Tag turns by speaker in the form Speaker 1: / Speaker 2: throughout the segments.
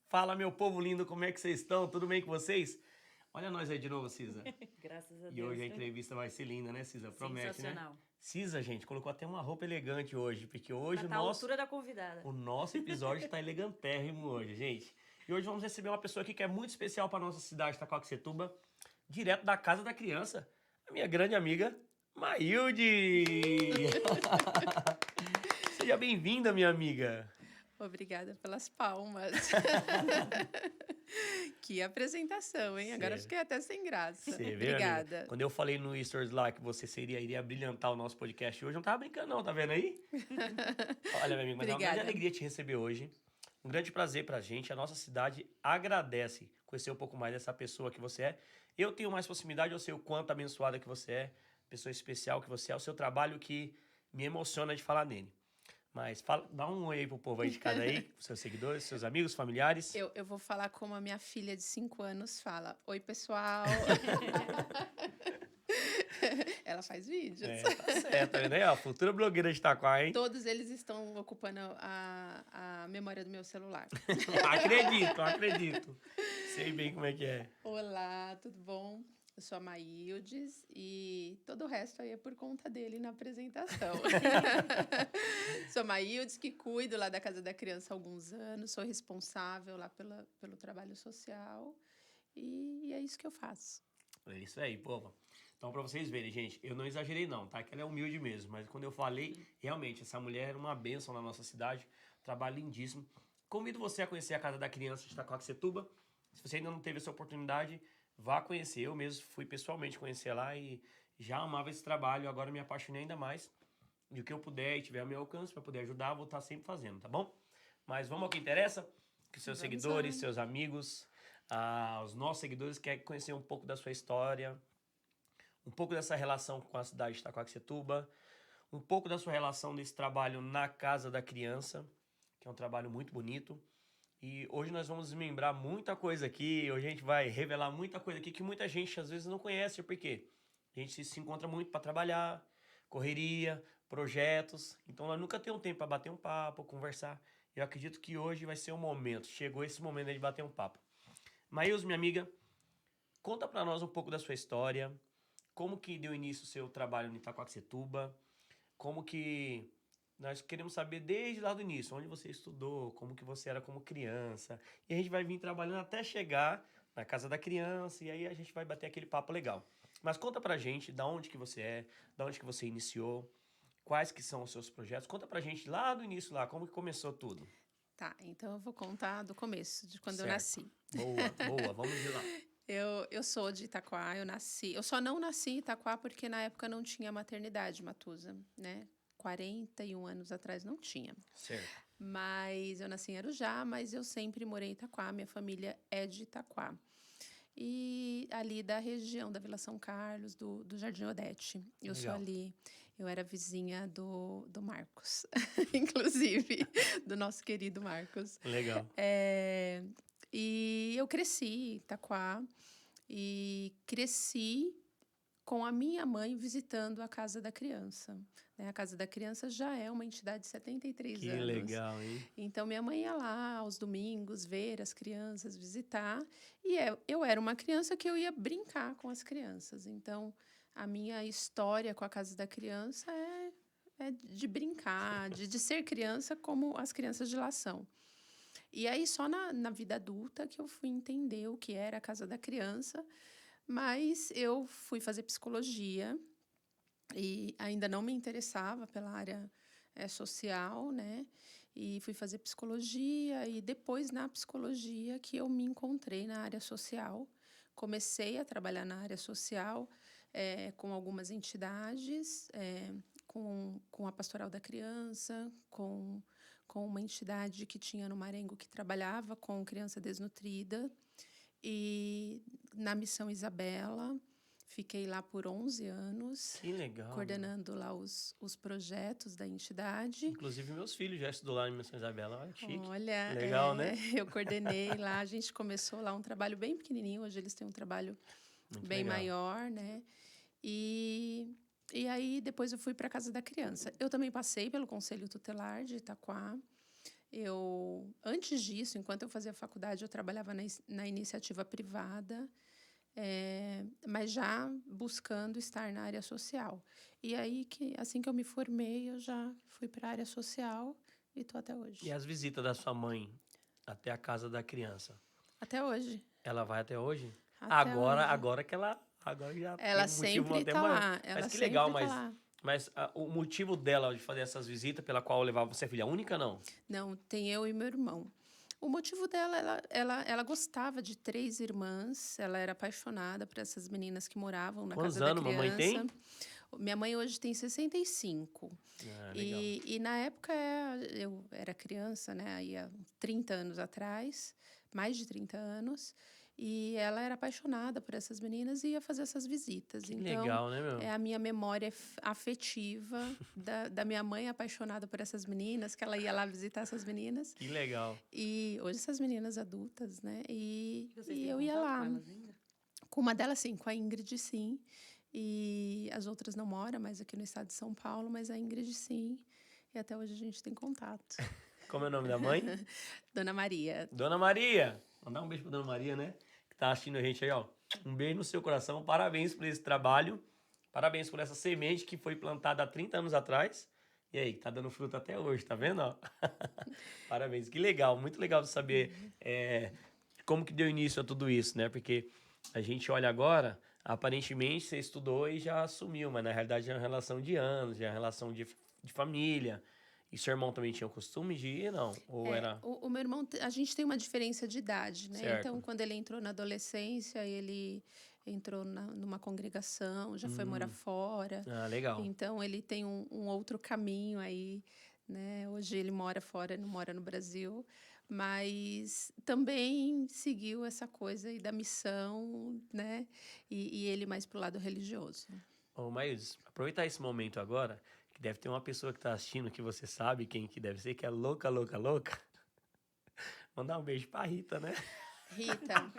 Speaker 1: Fala, meu povo lindo, como é que vocês estão? Tudo bem com vocês? Olha nós aí de novo, Cisa.
Speaker 2: Graças a Deus.
Speaker 1: E hoje a entrevista vai ser linda, né, Cisa? Promete, né?
Speaker 2: Sensacional.
Speaker 1: Cisa, gente, colocou até uma roupa elegante hoje, porque hoje
Speaker 2: Tá à altura da convidada.
Speaker 1: o nosso episódio tá elegantérrimo hoje, gente. E hoje vamos receber uma pessoa aqui que é muito especial para nossa cidade, Itaquaquecetuba, direto da Casa da Criança, a minha grande amiga, Maílde! Seja bem-vinda, minha amiga.
Speaker 3: Obrigada pelas palmas. Que apresentação, hein? Agora
Speaker 1: Sério.
Speaker 3: fiquei até sem graça.
Speaker 1: Você vê,
Speaker 3: Obrigada.
Speaker 1: amiga? Quando eu falei no Stories lá que você iria brilhantar o nosso podcast hoje, eu não tava brincando não, tá vendo aí? Olha, meu amigo, mas é uma grande
Speaker 3: Obrigada.
Speaker 1: alegria te receber hoje. Um grande prazer pra gente. A nossa cidade agradece conhecer um pouco mais dessa pessoa que você é. Eu tenho mais proximidade, eu sei o quanto abençoada que você é, pessoa especial que você é, o seu trabalho que me emociona de falar nele. Mas fala, dá um oi aí pro povo aí de casa aí, pros seus seguidores, seus amigos, familiares.
Speaker 3: Eu vou falar como a minha filha de 5 anos fala. Oi, pessoal. Ela faz vídeos.
Speaker 1: Tá certo, tá vendo aí? Ó, futura blogueira de Itaquá, hein?
Speaker 3: Todos eles estão ocupando a memória do meu celular.
Speaker 1: Acredito. Sei bem como é que é.
Speaker 3: Olá, tudo bom? Eu sou a Maíldes e todo o resto aí é por conta dele na apresentação. Sou a Maíldes, que cuido lá da Casa da Criança há alguns anos, sou responsável lá pelo trabalho social e é isso que eu faço.
Speaker 1: É isso aí, povo. Então, pra vocês verem, gente, eu não exagerei não, tá? Que ela é humilde mesmo, mas quando eu falei, realmente, essa mulher era uma bênção na nossa cidade, trabalho lindíssimo. Convido você a conhecer a Casa da Criança de Itaquaquecetuba. Se você ainda não teve essa oportunidade, vá conhecer. Eu mesmo fui pessoalmente conhecer lá e já amava esse trabalho, agora me apaixonei ainda mais. E o que eu puder e tiver ao meu alcance para poder ajudar, vou estar sempre fazendo, tá bom? Mas vamos ao que interessa, que seus seguidores, seus amigos, os nossos seguidores querem conhecer um pouco da sua história, um pouco dessa relação com a cidade de Itaquaquecetuba, um pouco da sua relação desse trabalho na Casa da Criança, que é um trabalho muito bonito. E hoje nós vamos desmembrar muita coisa aqui, hoje a gente vai revelar muita coisa aqui que muita gente às vezes não conhece, porque a gente se encontra muito para trabalhar, correria, projetos, então nós nunca temos tempo para bater um papo, conversar. Eu acredito que hoje vai ser o momento, chegou esse momento de bater um papo. Maíldes, minha amiga, conta para nós um pouco da sua história, como que deu início o seu trabalho no Itaquaquecetuba, como que nós queremos saber desde lá do início, onde você estudou, como que você era como criança. E a gente vai vir trabalhando até chegar na Casa da Criança e aí a gente vai bater aquele papo legal. Mas conta pra gente da onde que você é, da onde que você iniciou, quais que são os seus projetos. Conta pra gente lá do início, lá, como que começou tudo.
Speaker 3: Tá, então eu vou contar do começo, de quando eu
Speaker 1: Certo.
Speaker 3: nasci.
Speaker 1: Boa, vamos de lá.
Speaker 3: Eu sou de Itaquá, eu só não nasci em Itaquá porque na época não tinha maternidade Matusa, né? 41 anos atrás não tinha.
Speaker 1: Certo.
Speaker 3: Mas eu nasci em Arujá, mas eu sempre morei em Itaquá, minha família é de Itaquá. E ali da região da Vila São Carlos, do Jardim Odete. Eu sou
Speaker 1: Legal.
Speaker 3: ali, eu era vizinha do Marcos, inclusive, do nosso querido Marcos.
Speaker 1: Legal.
Speaker 3: E eu cresci em Itaquá e cresci com a minha mãe visitando a Casa da Criança. Né? A Casa da Criança já é uma entidade de 73
Speaker 1: Que
Speaker 3: anos.
Speaker 1: legal, hein?
Speaker 3: Então, minha mãe ia lá aos domingos ver as crianças, visitar. E eu era uma criança que eu ia brincar com as crianças. Então, a minha história com a Casa da Criança é de brincar, de ser criança como as crianças de lá são. E aí, só na vida adulta que eu fui entender o que era a Casa da Criança. Mas eu fui fazer psicologia e ainda não me interessava pela área social, né? E fui fazer psicologia e depois na psicologia que eu me encontrei na área social. Comecei a trabalhar na área social com algumas entidades, com a Pastoral da Criança, com uma entidade que tinha no Marengo que trabalhava com criança desnutrida. E na Missão Isabela, fiquei lá por 11 anos.
Speaker 1: Que legal.
Speaker 3: Coordenando lá os projetos da entidade.
Speaker 1: Inclusive, meus filhos já estudaram lá em Missão Isabela. Olha, chique.
Speaker 3: Olha,
Speaker 1: Legal, né?
Speaker 3: Eu coordenei lá. A gente começou lá um trabalho bem pequenininho. Hoje eles têm um trabalho
Speaker 1: Muito
Speaker 3: bem
Speaker 1: legal.
Speaker 3: maior, né? E aí, depois eu fui para a Casa da Criança. Eu também passei pelo Conselho Tutelar de Itaquá. Antes disso, enquanto eu fazia faculdade, eu trabalhava na iniciativa privada, mas já buscando estar na área social. E aí, assim que eu me formei, eu já fui para a área social e estou até
Speaker 1: E
Speaker 3: hoje.
Speaker 1: as visitas da sua mãe até a casa da criança?
Speaker 3: Até hoje.
Speaker 1: Ela vai até hoje?
Speaker 3: Até hoje.
Speaker 1: Agora que ela agora já tem
Speaker 3: Ela
Speaker 1: um motivo
Speaker 3: sempre
Speaker 1: até
Speaker 3: está
Speaker 1: maior.
Speaker 3: lá.
Speaker 1: Mas
Speaker 3: Ela
Speaker 1: que legal,
Speaker 3: sempre está lá.
Speaker 1: mas o motivo dela de fazer essas visitas pela qual eu levava você é filha única, não?
Speaker 3: Não, tem eu e meu irmão. O motivo dela, ela gostava de 3 irmãs, ela era apaixonada por essas meninas que moravam na
Speaker 1: Quantos
Speaker 3: casa da
Speaker 1: anos mamãe
Speaker 3: criança.
Speaker 1: tem?
Speaker 3: Minha mãe hoje tem 65.
Speaker 1: Ah, legal.
Speaker 3: E na época eu era criança, né? Aí há 30 anos atrás, mais de 30 anos. E ela era apaixonada por essas meninas e ia fazer essas visitas.
Speaker 1: Que
Speaker 3: Então,
Speaker 1: legal, né,
Speaker 3: é
Speaker 1: meu?
Speaker 3: a minha memória afetiva da minha mãe apaixonada por essas meninas, que ela ia lá visitar essas meninas.
Speaker 1: Que legal.
Speaker 3: E hoje essas meninas adultas, né?
Speaker 2: E vocês
Speaker 3: E
Speaker 2: têm
Speaker 3: eu ia
Speaker 2: contato
Speaker 3: lá.
Speaker 2: com elas ainda?
Speaker 3: Com uma delas, sim, com a Ingrid, sim. E as outras não moram mais aqui no estado de São Paulo, mas a Ingrid, sim. E até hoje a gente tem contato.
Speaker 1: Como é o nome da mãe?
Speaker 3: Dona Maria.
Speaker 1: Dona Maria. Mandar um beijo pra Dona Maria, né? Que tá assistindo a gente aí, ó. Um beijo no seu coração. Parabéns por esse trabalho. Parabéns por essa semente que foi plantada há 30 anos atrás. E aí, tá dando fruto até hoje, tá vendo? Ó? Parabéns. Que legal. Muito legal de saber como que deu início a tudo isso, né? Porque a gente olha agora, aparentemente você estudou e já assumiu, mas na realidade é uma relação de anos, é uma relação de família. E seu irmão também tinha o costume de ir, não? Ou era
Speaker 3: O meu irmão, a gente tem uma diferença de idade, né?
Speaker 1: certo?
Speaker 3: Então, quando ele entrou na adolescência, ele entrou numa congregação, já foi morar fora.
Speaker 1: Ah, legal.
Speaker 3: Então, ele tem um outro caminho aí, né? Hoje ele mora fora, não mora no Brasil, mas também seguiu essa coisa aí da missão, né? E ele mais pro lado religioso.
Speaker 1: Ô, Maílson, aproveitar esse momento agora, que deve ter uma pessoa que tá assistindo que você sabe quem que deve ser, que é louca, louca, louca. Mandar um beijo pra Rita, né?
Speaker 3: Rita,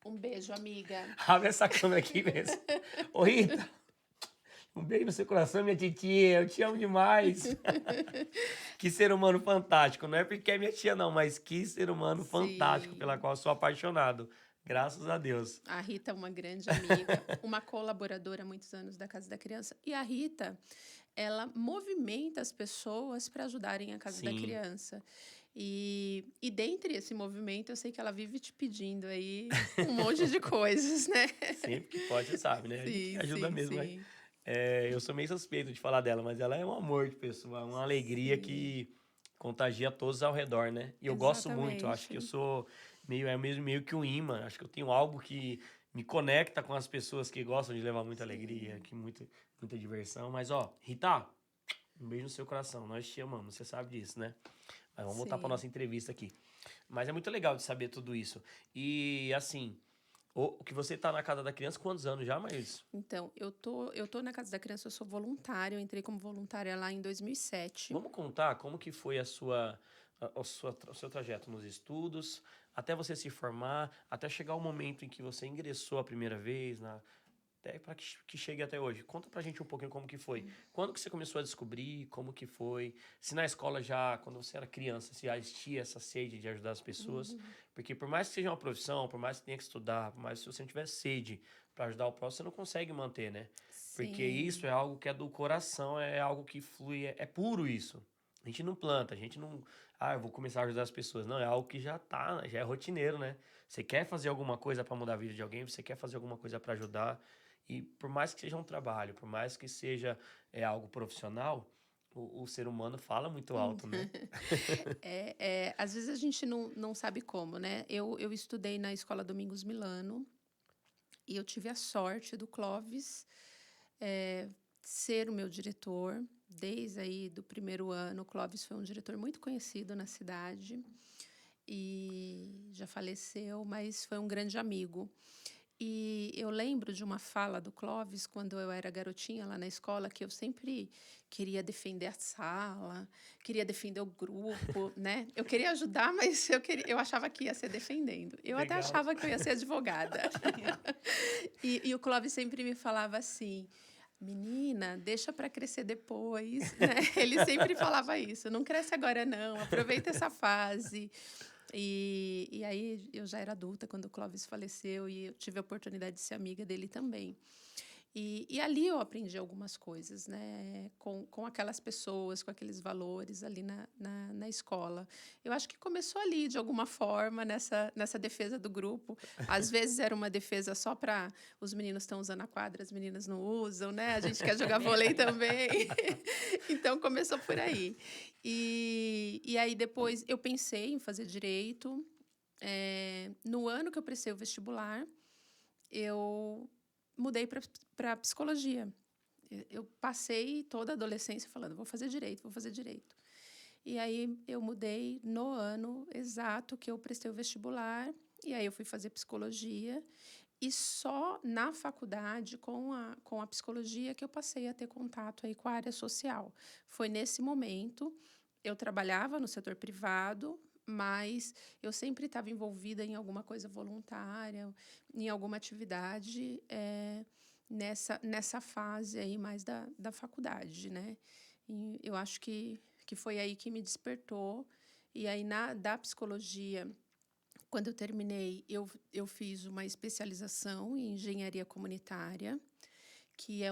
Speaker 3: um beijo, amiga.
Speaker 1: Abre essa câmera aqui mesmo. Ô, Rita, um beijo no seu coração, minha titia. Eu te amo demais. Que ser humano fantástico. Não é porque é minha tia, não, mas que ser humano fantástico,
Speaker 3: Sim.
Speaker 1: pela qual eu sou apaixonado. Graças a Deus.
Speaker 3: A Rita é uma grande amiga, uma colaboradora há muitos anos da Casa da Criança. E a Rita, ela movimenta as pessoas para ajudarem a Casa da
Speaker 1: Sim.
Speaker 3: Criança. E dentre esse movimento, eu sei que ela vive te pedindo aí um monte de coisas, né?
Speaker 1: Sempre que pode, você sabe, né? A gente ajuda mesmo, né?
Speaker 3: sim.
Speaker 1: Eu sou meio suspeito de falar dela, mas ela é um amor de pessoa, uma alegria
Speaker 3: Sim.
Speaker 1: que contagia todos ao redor, né? E eu gosto muito, eu acho que eu
Speaker 3: Exatamente.
Speaker 1: sou meio que um imã, acho que eu tenho algo que me conecta com as pessoas que gostam de levar muita alegria, que muita diversão. Mas, ó, Rita, um beijo no seu coração, nós te amamos, você sabe disso, né? Mas vamos voltar para
Speaker 3: Sim.
Speaker 1: nossa entrevista aqui. Mas é muito legal de saber tudo isso. E, assim, o que você tá na casa da criança, quantos anos já, Maílson?
Speaker 3: Então, eu tô na Casa da Criança, eu sou voluntária, eu entrei como voluntária lá em 2007.
Speaker 1: Vamos contar como que foi o seu trajeto nos estudos, até você se formar, até chegar o momento em que você ingressou a primeira vez, até para que chegue até hoje. Conta pra gente um pouquinho como que foi. Quando que você começou a descobrir, como que foi? Se na escola já, quando você era criança, se já existia essa sede de ajudar as pessoas. Porque por mais que seja uma profissão, por mais que tenha que estudar, por mais que se você não tiver sede para ajudar o próximo, você não consegue manter, né? Porque
Speaker 3: Sim.
Speaker 1: isso é algo que é do coração, é algo que flui, é puro isso. A gente não planta, a gente não... Ah, eu vou começar a ajudar as pessoas. Não, é algo que já tá, já é rotineiro, né? Você quer fazer alguma coisa para mudar a vida de alguém, você quer fazer alguma coisa para ajudar. E por mais que seja um trabalho, por mais que seja algo profissional, o ser humano fala muito alto, né?
Speaker 3: Às vezes a gente não sabe como, né? Eu estudei na Escola Domingos Milano e eu tive a sorte do Clóvis ser o meu diretor. Desde aí do primeiro ano, o Clóvis foi um diretor muito conhecido na cidade e já faleceu, mas foi um grande amigo. E eu lembro de uma fala do Clóvis, quando eu era garotinha lá na escola, que eu sempre queria defender a sala, queria defender o grupo, né? Eu queria ajudar, mas eu achava que ia ser defendendo. Eu até
Speaker 1: Legal.
Speaker 3: achava que eu ia ser advogada. E o Clóvis sempre me falava assim, Menina, deixa para crescer depois, né? Ele sempre falava isso, não cresce agora não, aproveita essa fase. E aí eu já era adulta quando o Clóvis faleceu e eu tive a oportunidade de ser amiga dele também. E ali eu aprendi algumas coisas, né? Com aquelas pessoas, com aqueles valores ali na escola. Eu acho que começou ali, de alguma forma, nessa defesa do grupo. Às vezes era uma defesa só para os meninos estão usando a quadra, as meninas não usam, né? A gente quer jogar vôlei também. Então começou por aí. E aí depois eu pensei em fazer direito. No ano que eu prestei o vestibular, eu mudei para psicologia. Eu passei toda a adolescência falando, vou fazer direito, vou fazer direito. E aí eu mudei no ano exato que eu prestei o vestibular, e aí eu fui fazer psicologia, e só na faculdade, com a psicologia, que eu passei a ter contato aí com a área social. Foi nesse momento, eu trabalhava no setor privado, mas eu sempre estava envolvida em alguma coisa voluntária, em alguma atividade, nessa fase aí mais da faculdade, né? E eu acho que foi aí que me despertou. E aí, da psicologia, quando eu terminei, eu fiz uma especialização em engenharia comunitária, que é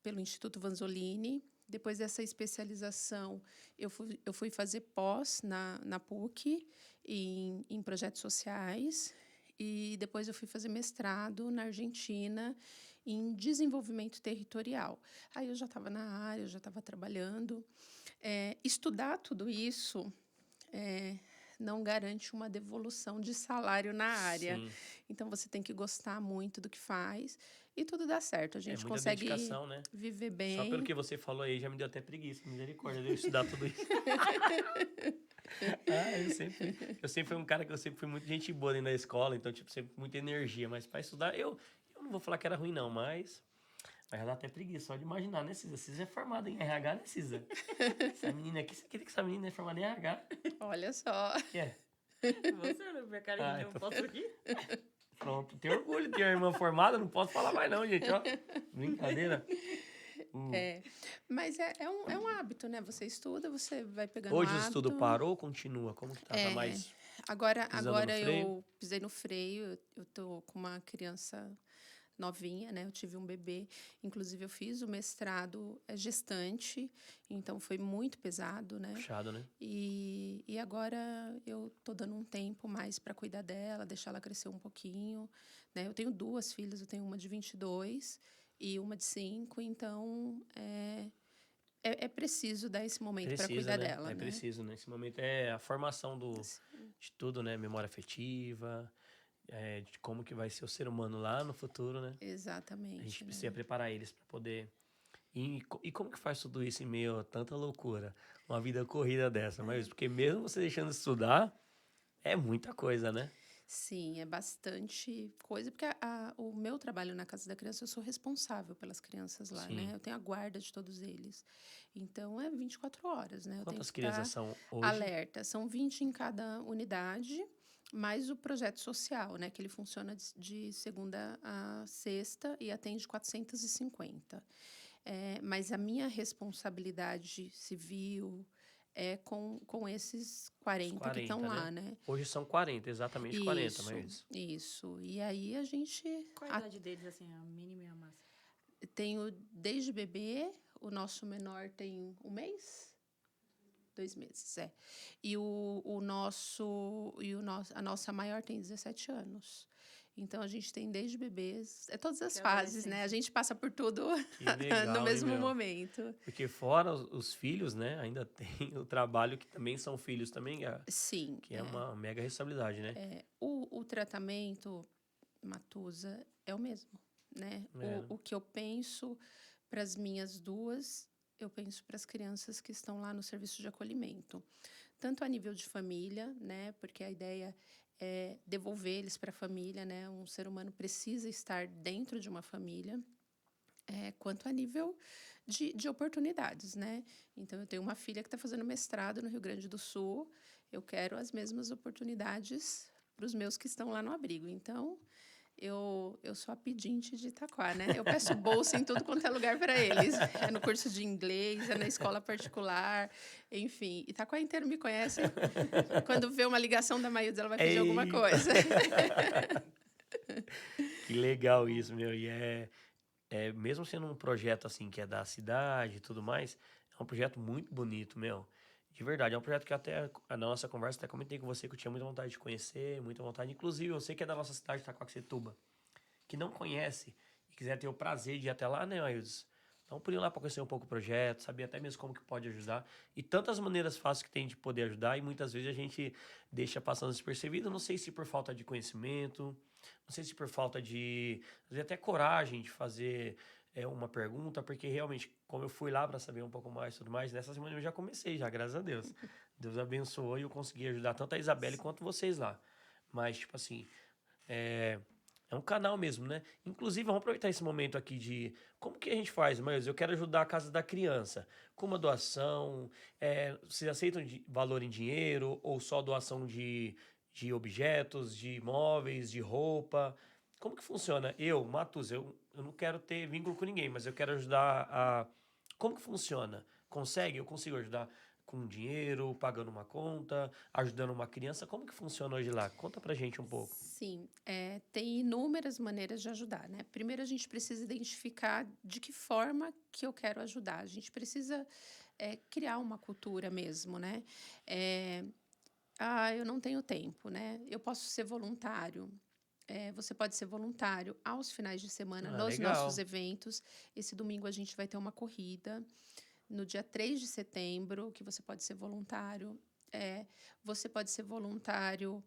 Speaker 3: pelo Instituto Vanzolini. Depois dessa especialização, eu fui fazer pós na PUC, em projetos sociais. E depois eu fui fazer mestrado na Argentina, em desenvolvimento territorial. Aí eu já estava na área, eu já estava trabalhando. Estudar tudo isso não garante uma devolução de salário na área.
Speaker 1: Sim.
Speaker 3: Então, você tem que gostar muito do que faz e tudo dá certo. A
Speaker 1: É
Speaker 3: gente
Speaker 1: muita
Speaker 3: consegue
Speaker 1: dedicação, né?
Speaker 3: viver
Speaker 1: Só pelo
Speaker 3: bem.
Speaker 1: que você falou aí já me deu até preguiça, misericórdia, de eu estudar tudo isso. Eu sempre fui um cara que eu sempre fui muito gente boa dentro da escola, então, tipo, sempre muita energia. Mas para estudar, eu não vou falar que era ruim, não, mas já dá até preguiça só de imaginar, né, Cisa? Cisa é formada em RH, né, Cisa? Essa menina aqui, você queria que essa menina é formada em RH?
Speaker 3: Olha só.
Speaker 1: Que é?
Speaker 2: Você olhou pra cara
Speaker 1: Ah,
Speaker 2: e eu
Speaker 1: então-
Speaker 2: posso rir?
Speaker 1: Pronto, tenho orgulho de ter uma irmã formada, não posso falar mais não, gente, ó. Brincadeira.
Speaker 3: Mas é um hábito, né? Você estuda, você vai pegando
Speaker 1: Hoje o
Speaker 3: hábito.
Speaker 1: estudo parou ou continua? Como que tá? Tá mais
Speaker 3: Agora
Speaker 1: pisando no freio?
Speaker 3: eu pisei no freio, eu tô com uma criança novinha, né? Eu tive um bebê, inclusive eu fiz o mestrado gestante, então foi muito pesado, né?
Speaker 1: Puxado, né?
Speaker 3: E agora eu tô dando um tempo mais para cuidar dela, deixar ela crescer um pouquinho, né? Eu tenho 2 filhas, eu tenho uma de 22 e uma de 5, então é preciso dar esse momento para
Speaker 1: Precisa,
Speaker 3: cuidar
Speaker 1: né?
Speaker 3: dela,
Speaker 1: É
Speaker 3: né?
Speaker 1: preciso, né? Esse momento é a formação de tudo, né? Memória afetiva, de como que vai ser o ser humano lá no futuro, né? A
Speaker 3: Exatamente,
Speaker 1: gente
Speaker 3: né?
Speaker 1: precisa preparar eles para poder... E como que faz tudo isso em meio a tanta loucura? Uma vida corrida dessa, mas porque mesmo você deixando de estudar, é muita coisa, né?
Speaker 3: Sim, é bastante coisa, porque o meu trabalho na Casa da Criança, eu sou responsável pelas crianças lá,
Speaker 1: Sim.
Speaker 3: né? Eu tenho a guarda de todos eles. Então, é 24 horas, né? Eu tenho
Speaker 1: Quantas
Speaker 3: que estar
Speaker 1: crianças são hoje?
Speaker 3: alerta. São 20 em cada unidade, mais o projeto social, né? Que ele funciona de segunda a sexta e atende 450. Mas a minha responsabilidade civil é com esses 40 que estão
Speaker 1: 40,
Speaker 3: lá,
Speaker 1: né?
Speaker 3: né?
Speaker 1: Hoje são 40, exatamente 40,
Speaker 3: Isso,
Speaker 1: mas...
Speaker 3: isso. E aí a gente
Speaker 2: Qual a idade deles, assim, a mínima e a máxima?
Speaker 3: tem desde bebê, o nosso menor tem 1 mês, 2 meses, a nossa maior tem 17 anos. Então a gente tem desde bebês, todas as
Speaker 2: Que
Speaker 3: fases, né? A
Speaker 2: adolescência.
Speaker 3: gente passa por tudo
Speaker 1: Que legal,
Speaker 3: no
Speaker 1: hein,
Speaker 3: mesmo
Speaker 1: meu?
Speaker 3: momento.
Speaker 1: Porque fora os filhos, né? Ainda tem o trabalho que também são filhos também,
Speaker 3: Sim,
Speaker 1: que é uma mega responsabilidade, né?
Speaker 3: o tratamento, Matusa, é o mesmo, né?
Speaker 1: É.
Speaker 3: O que eu penso para as minhas 2, eu penso para as crianças que estão lá no serviço de acolhimento. Tanto a nível de família, né? Porque a ideia é devolver eles para a família, né? Um ser humano precisa estar dentro de uma família, quanto a nível de oportunidades, né? Então, eu tenho uma filha que está fazendo mestrado no Rio Grande do Sul, eu quero as mesmas oportunidades para os meus que estão lá no abrigo. Então, eu sou a pedinte de Itaquá, né? Eu peço bolsa em tudo quanto é lugar para eles. É no curso de inglês, é na escola particular, enfim. Itaquá inteiro me conhece. Quando vê uma ligação da Maíldes, ela vai pedir alguma
Speaker 1: Eita,
Speaker 3: coisa.
Speaker 1: que legal isso, meu. E mesmo sendo um projeto assim que é da cidade e tudo mais, é um projeto muito bonito, meu. De verdade, é um projeto que até a nossa conversa até comentei com você que eu tinha muita vontade de conhecer, muita vontade. Inclusive, eu sei que é da nossa cidade, Itaquaquecetuba, que não conhece e quiser ter o prazer de ir até lá, né, Aildes? Dá um pulinho lá para conhecer um pouco o projeto, saber até mesmo como que pode ajudar. E tantas maneiras fáceis que tem de poder ajudar, e muitas vezes a gente deixa passando despercebido. Não sei se por falta de conhecimento, não sei se por falta de, às vezes até coragem de fazer uma pergunta, porque realmente, como eu fui lá para saber um pouco mais e tudo mais, nessa semana eu já comecei, já, graças a Deus. Deus abençoou e eu consegui ajudar tanto a Isabelle quanto vocês lá. Mas, tipo assim, é, é um canal mesmo, né? Inclusive, vamos aproveitar esse momento aqui de como que a gente faz, mas eu quero ajudar a Casa da Criança. Com uma doação, vocês aceitam valor em dinheiro ou só doação de objetos, de imóveis, de roupa? Como que funciona? Matus, eu não quero ter vínculo com ninguém, mas eu quero ajudar a... Como que funciona? Consegue? Eu consigo ajudar com dinheiro, pagando uma conta, ajudando uma criança? Como que funciona hoje lá? Conta pra gente um pouco.
Speaker 3: Sim, tem inúmeras maneiras de ajudar, né? Primeiro, a gente precisa identificar de que forma que eu quero ajudar. A gente precisa criar uma cultura mesmo, né? É, eu não tenho tempo, né? Eu posso ser voluntário. Você pode ser voluntário aos finais de semana
Speaker 1: Ah,
Speaker 3: nos nossos
Speaker 1: legal.
Speaker 3: eventos. Esse domingo a gente vai ter uma corrida. No dia 3 de setembro, que você pode ser voluntário. Você pode ser voluntário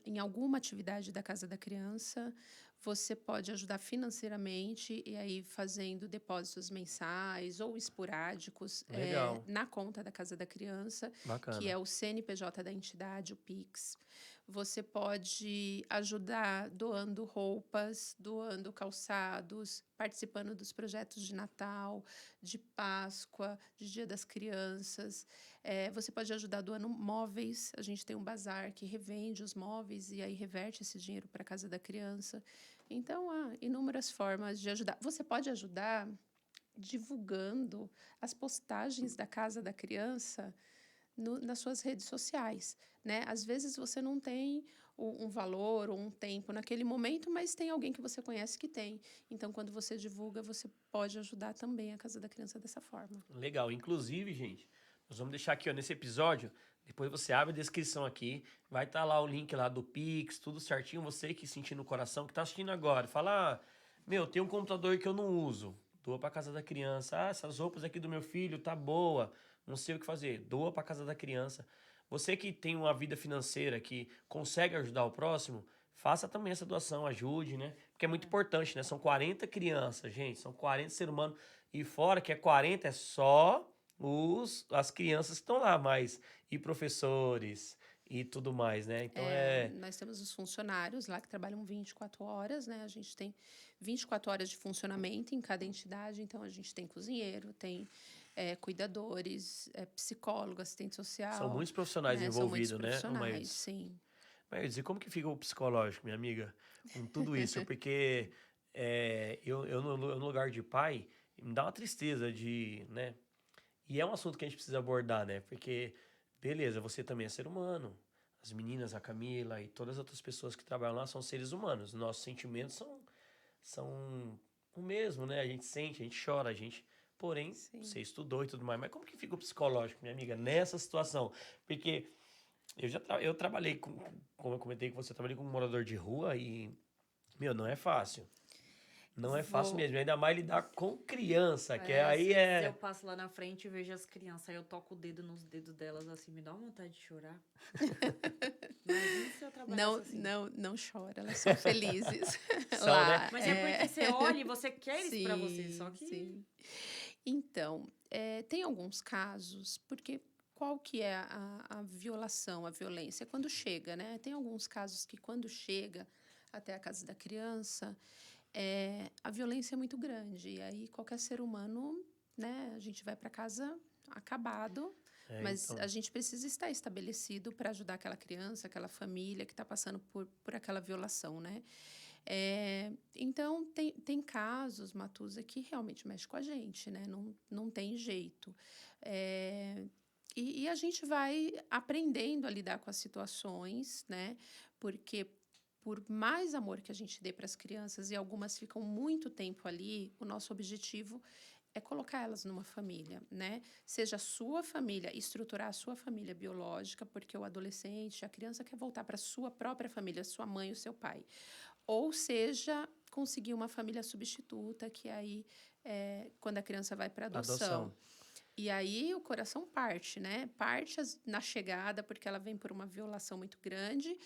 Speaker 3: em alguma atividade da Casa da Criança. Você pode ajudar financeiramente e aí fazendo depósitos mensais ou esporádicos
Speaker 1: Legal.
Speaker 3: na conta da Casa da Criança, que
Speaker 1: Bacana.
Speaker 3: é o CNPJ da entidade, o Pix. Você pode ajudar doando roupas, doando calçados, participando dos projetos de Natal, de Páscoa, de Dia das Crianças. Você pode ajudar doando móveis. A gente tem um bazar que revende os móveis e aí reverte esse dinheiro para a Casa da Criança. Então, há inúmeras formas de ajudar. Você pode ajudar divulgando as postagens da Casa da Criança nas suas redes sociais, né? Às vezes você não tem um valor ou um tempo naquele momento, mas tem alguém que você conhece que tem. Então, quando você divulga, você pode ajudar também a Casa da Criança dessa forma.
Speaker 1: Legal. Inclusive, gente, nós vamos deixar aqui, ó, nesse episódio. Depois você abre a descrição aqui. Vai estar lá o link lá do Pix, tudo certinho. Você que sentir no coração, que tá assistindo agora. Fala, meu, tem um computador que eu não uso. Doa pra casa da criança. Ah, essas roupas aqui do meu filho tá boa. Não sei o que fazer. Doa pra casa da criança. Você que tem uma vida financeira, que consegue ajudar o próximo, faça também essa doação, ajude, né? Porque é muito importante, né? São 40 crianças, gente. São 40 seres humanos. E fora que é 40, é só as crianças que estão lá, mas e professores e tudo mais, né? Então
Speaker 3: Nós temos os funcionários lá que trabalham 24 horas, né? A gente tem 24 horas de funcionamento em cada entidade, então a gente tem cozinheiro, tem cuidadores, psicólogo, assistente
Speaker 1: são
Speaker 3: social,
Speaker 1: muitos profissionais
Speaker 3: né? São muitos
Speaker 1: envolvidos, né,
Speaker 3: profissionais,
Speaker 1: Maíldes?
Speaker 3: sim.
Speaker 1: Maíldes, e como que fica o psicológico, minha amiga, com tudo isso? Porque eu no lugar de pai, me dá uma tristeza de, né? E é um assunto que a gente precisa abordar, né? Porque, beleza, você também é ser humano. As meninas, a Camila e todas as outras pessoas que trabalham lá são seres humanos. Nossos sentimentos são o mesmo, né? A gente sente, a gente chora, a gente. Porém,
Speaker 3: Sim.
Speaker 1: você estudou e tudo mais. Mas como que fica o psicológico, minha amiga, nessa situação? Porque eu trabalhei como eu comentei com você, eu trabalhei como morador de rua e, meu, não é fácil. Não é fácil
Speaker 2: Vou.
Speaker 1: mesmo. Ainda mais lidar com criança, que
Speaker 2: Às
Speaker 1: aí
Speaker 2: vezes eu
Speaker 1: é.
Speaker 2: passo lá na frente e vejo as crianças, aí eu toco o dedo nos dedos delas, assim, me dá uma vontade de chorar. Imagina se eu trabalhasse
Speaker 3: Não,
Speaker 2: assim.
Speaker 3: não, não chora, elas são felizes
Speaker 1: São, né?
Speaker 3: lá.
Speaker 2: Mas é porque você olha e você quer isso pra você, só
Speaker 3: Sim,
Speaker 2: que...
Speaker 3: sim. Então, tem alguns casos, porque qual que é a violação, a violência? É quando chega, né? Tem alguns casos que quando chega até a casa da criança, a violência é muito grande. E aí qualquer ser humano, né? A gente vai para casa acabado, mas
Speaker 1: Então.
Speaker 3: a gente precisa estar estabelecido para ajudar aquela criança, aquela família que está passando por aquela violação, né? Então, tem casos, Matuza, que realmente mexe com a gente, né? Não tem jeito. E a gente vai aprendendo a lidar com as situações, né? Porque por mais amor que a gente dê para as crianças, e algumas ficam muito tempo ali, o nosso objetivo é colocar elas numa família, né? Seja a sua família, estruturar a sua família biológica, porque o adolescente, a criança quer voltar para a sua própria família, sua mãe e o seu pai. Ou seja, conseguir uma família substituta, que aí quando a criança vai para adoção. E aí o coração parte, né? Parte na chegada, porque ela vem por uma violação muito grande,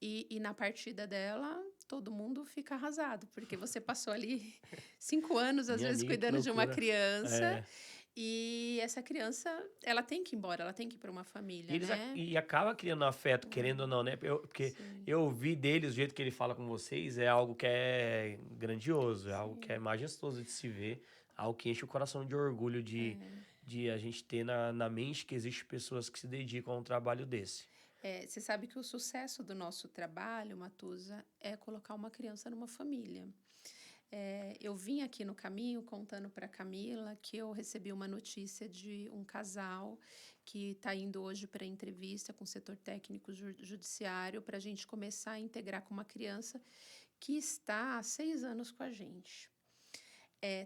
Speaker 3: e na partida dela, todo mundo fica arrasado, porque você passou ali 5 anos, às
Speaker 1: Minha
Speaker 3: vezes,
Speaker 1: amiga, que
Speaker 3: cuidando de uma
Speaker 1: loucura.
Speaker 3: criança, e essa criança, ela tem que ir embora, ela tem que ir para uma
Speaker 1: E,
Speaker 3: família, né?
Speaker 1: e acaba criando afeto, querendo ou não, né? Porque
Speaker 3: Sim,
Speaker 1: eu ouvi dele, o jeito que ele fala com vocês, é algo que é grandioso, é algo que é majestoso de se ver, algo que enche o coração de orgulho de a gente ter na mente que existem pessoas que se dedicam a um trabalho desse.
Speaker 3: Você sabe que o sucesso do nosso trabalho, Matuza, é colocar uma criança numa família. Eu vim aqui no caminho contando para a Camila que eu recebi uma notícia de um casal que está indo hoje para entrevista com o setor técnico judiciário para a gente começar a integrar com uma criança que está há 6 anos com a gente.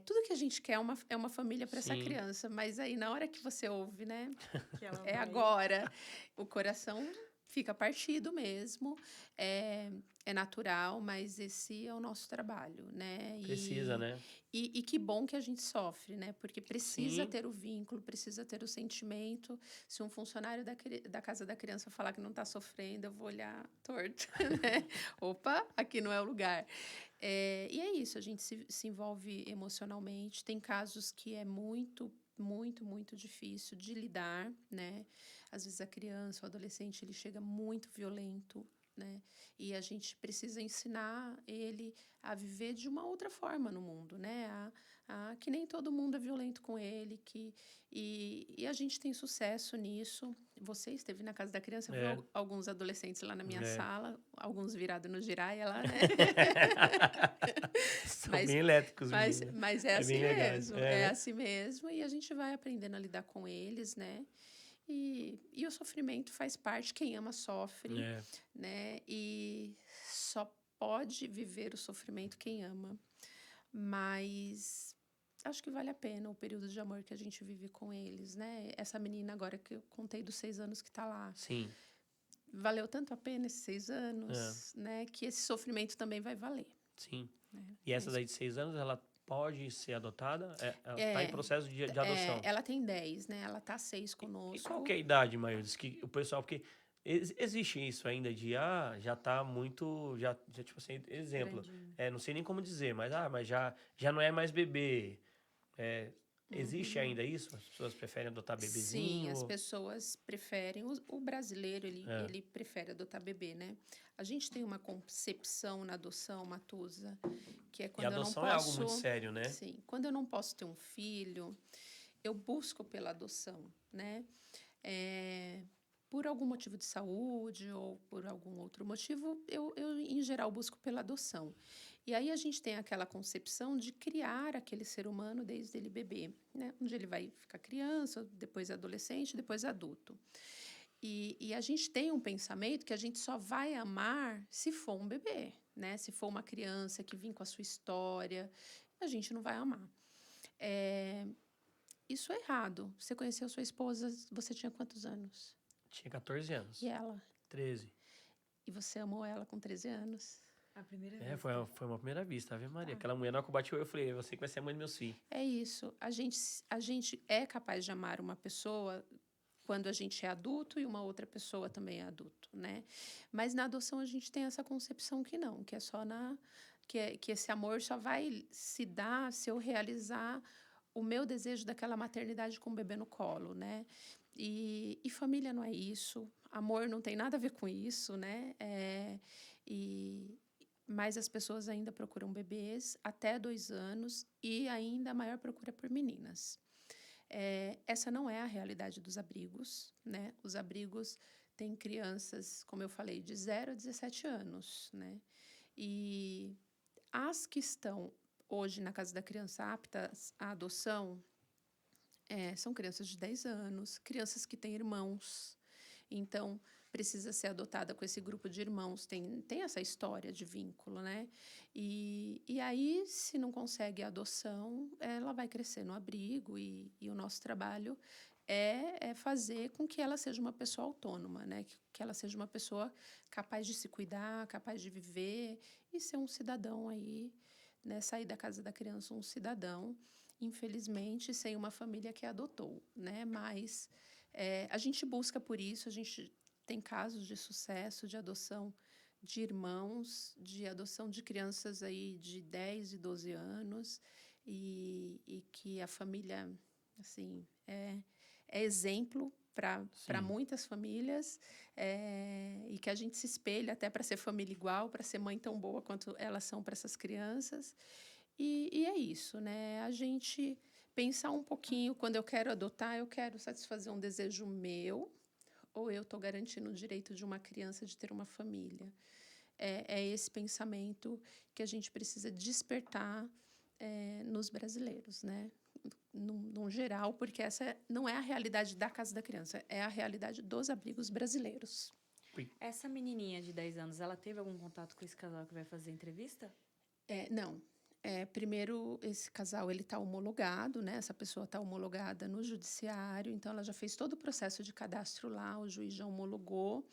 Speaker 3: Tudo que a gente quer é uma família para essa
Speaker 1: Sim.
Speaker 3: criança, mas aí na hora que você ouve, né?
Speaker 2: Que ela
Speaker 3: É
Speaker 2: vai-
Speaker 3: agora. O coração fica partido mesmo. É natural, mas esse é o nosso trabalho, né?
Speaker 1: Precisa, né?
Speaker 3: E que bom que a gente sofre, né? Porque precisa
Speaker 1: Sim.
Speaker 3: ter o vínculo, precisa ter o sentimento. Se um funcionário da casa da criança falar que não está sofrendo, eu vou olhar torto, né? Opa, aqui não é o lugar. E é isso, a gente se envolve emocionalmente. Tem casos que é muito, muito, muito difícil de lidar, né? Às vezes a criança, o adolescente, ele chega muito violento, né? E a gente precisa ensinar ele a viver de uma outra forma no mundo, né? Que nem todo mundo é violento com ele, e a gente tem sucesso nisso. Você esteve na casa da criança, viu alguns adolescentes lá na minha sala, alguns virados no giraia lá, né?
Speaker 1: São bem elétricos,
Speaker 3: mas
Speaker 1: meninos.
Speaker 3: é assim
Speaker 1: bem legais.
Speaker 3: mesmo, é assim mesmo, e a gente vai aprendendo a lidar com eles, né? E o sofrimento faz parte, quem ama sofre, né? E só pode viver o sofrimento quem ama. Mas acho que vale a pena o período de amor que a gente vive com eles, né? Essa menina agora que eu contei dos 6 anos que tá lá.
Speaker 1: Sim.
Speaker 3: Valeu tanto a pena esses 6 anos, né? Que esse sofrimento também vai valer.
Speaker 1: Sim.
Speaker 3: Né?
Speaker 1: E essa daí de 6 anos, ela pode ser adotada? Ela está em processo de adoção.
Speaker 3: Ela tem 10, né? Ela tá 6 conosco.
Speaker 1: E qual que é a idade, Maíldes, que o pessoal... Porque existe isso ainda de, já tá muito... Já tipo assim, exemplo.
Speaker 2: Grandinho.
Speaker 1: Não sei nem como dizer, mas já não é mais bebê. Existe ainda isso? As pessoas preferem adotar bebezinho?
Speaker 3: Sim, as pessoas preferem. O brasileiro, ele prefere adotar bebê, né? A gente tem uma concepção na adoção, Matuza, que é quando eu não posso...
Speaker 1: E adoção é algo muito sério, né?
Speaker 3: Sim. Quando eu não posso ter um filho, eu busco pela adoção, né? Por algum motivo de saúde ou por algum outro motivo, eu em geral, busco pela adoção. E aí a gente tem aquela concepção de criar aquele ser humano desde ele bebê, né? Onde ele vai ficar criança, depois adolescente, depois adulto. E a gente tem um pensamento que a gente só vai amar se for um bebê, né? Se for uma criança que vem com a sua história, a gente não vai amar. Isso é errado. Você conheceu sua esposa, você tinha quantos anos?
Speaker 1: Tinha 14 anos.
Speaker 3: E ela?
Speaker 1: 13.
Speaker 3: E você amou ela com 13 anos?
Speaker 2: A primeira vez.
Speaker 1: Foi uma primeira vista, Ave Maria. Aquela mulher, na hora que eu bati, eu falei, você que vai ser a mãe dos meus filhos.
Speaker 3: É isso. A gente é capaz de amar uma pessoa quando a gente é adulto e uma outra pessoa também é adulto, né? Mas na adoção a gente tem essa concepção que não, que é só que esse amor só vai se dar se eu realizar o meu desejo daquela maternidade com o bebê no colo, né? E família não é isso, amor não tem nada a ver com isso, né? Mas as pessoas ainda procuram bebês até 2 anos e ainda a maior procura por meninas. Essa não é a realidade dos abrigos, né? Os abrigos têm crianças, como eu falei, de 0 a 17 anos, né? E as que estão hoje na Casa da Criança aptas à adoção são crianças de 10 anos, crianças que têm irmãos. Então, precisa ser adotada com esse grupo de irmãos. Tem essa história de vínculo, né? E aí, se não consegue a adoção, ela vai crescer no abrigo e o nosso trabalho é fazer com que ela seja uma pessoa autônoma, né? Que ela seja uma pessoa capaz de se cuidar, capaz de viver e ser um cidadão aí, né? Sair da Casa da Criança um cidadão, infelizmente, sem uma família que a adotou, né? Mas a gente busca por isso, a gente tem casos de sucesso de adoção de irmãos, de adoção de crianças aí de 10 e 12 anos, e que a família, assim, é exemplo para muitas famílias, e que a gente se espelha até para ser família igual, para ser mãe tão boa quanto elas são para essas crianças. E é isso, né? A gente pensar um pouquinho, quando eu quero adotar, eu quero satisfazer um desejo meu, ou eu estou garantindo o direito de uma criança de ter uma família. É esse pensamento que a gente precisa despertar nos brasileiros, né? Num geral, porque essa não é a realidade da Casa da Criança, é a realidade dos abrigos brasileiros.
Speaker 2: Essa menininha de 10 anos, ela teve algum contato com esse casal que vai fazer a entrevista?
Speaker 3: Não. Primeiro, esse casal ele está homologado, né? Essa pessoa está homologada no judiciário, então ela já fez todo o processo de cadastro lá, o juiz já homologou.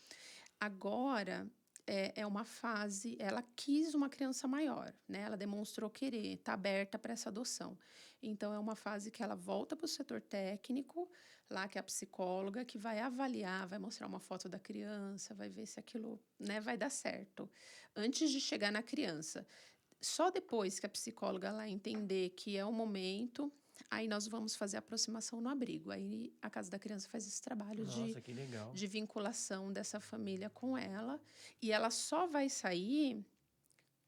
Speaker 3: Agora é uma fase, ela quis uma criança maior, né? Ela demonstrou querer, está aberta para essa adoção. Então, é uma fase que ela volta para o setor técnico, lá que é a psicóloga, que vai avaliar, vai mostrar uma foto da criança, vai ver se aquilo, né, vai dar certo. Antes de chegar na criança. Só depois que a psicóloga lá entender que é o momento, aí nós vamos fazer a aproximação no abrigo. Aí a Casa da Criança faz esse trabalho
Speaker 1: Que legal.
Speaker 3: de vinculação dessa família com ela. E ela só vai sair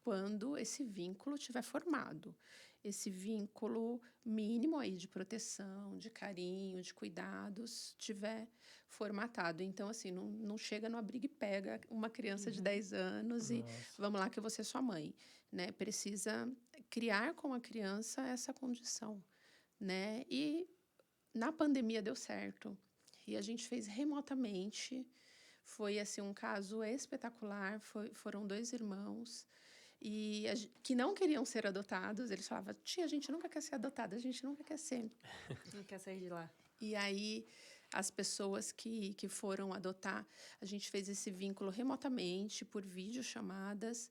Speaker 3: quando esse vínculo tiver formado. Esse vínculo mínimo aí de proteção, de carinho, de cuidados, tiver formatado. Então, assim, não chega no abrigo e pega uma criança de 10 anos e vamos lá que eu vou ser sua mãe, né? Precisa criar com a criança essa condição, né? E na pandemia deu certo. E a gente fez remotamente. Foi, assim, um caso espetacular. Foram 2 irmãos que não queriam ser adotados. Eles falavam, tia, a gente nunca quer ser adotada, a gente nunca quer ser.
Speaker 2: Não quer sair de lá.
Speaker 3: E aí, as pessoas que foram adotar, a gente fez esse vínculo remotamente, por videochamadas.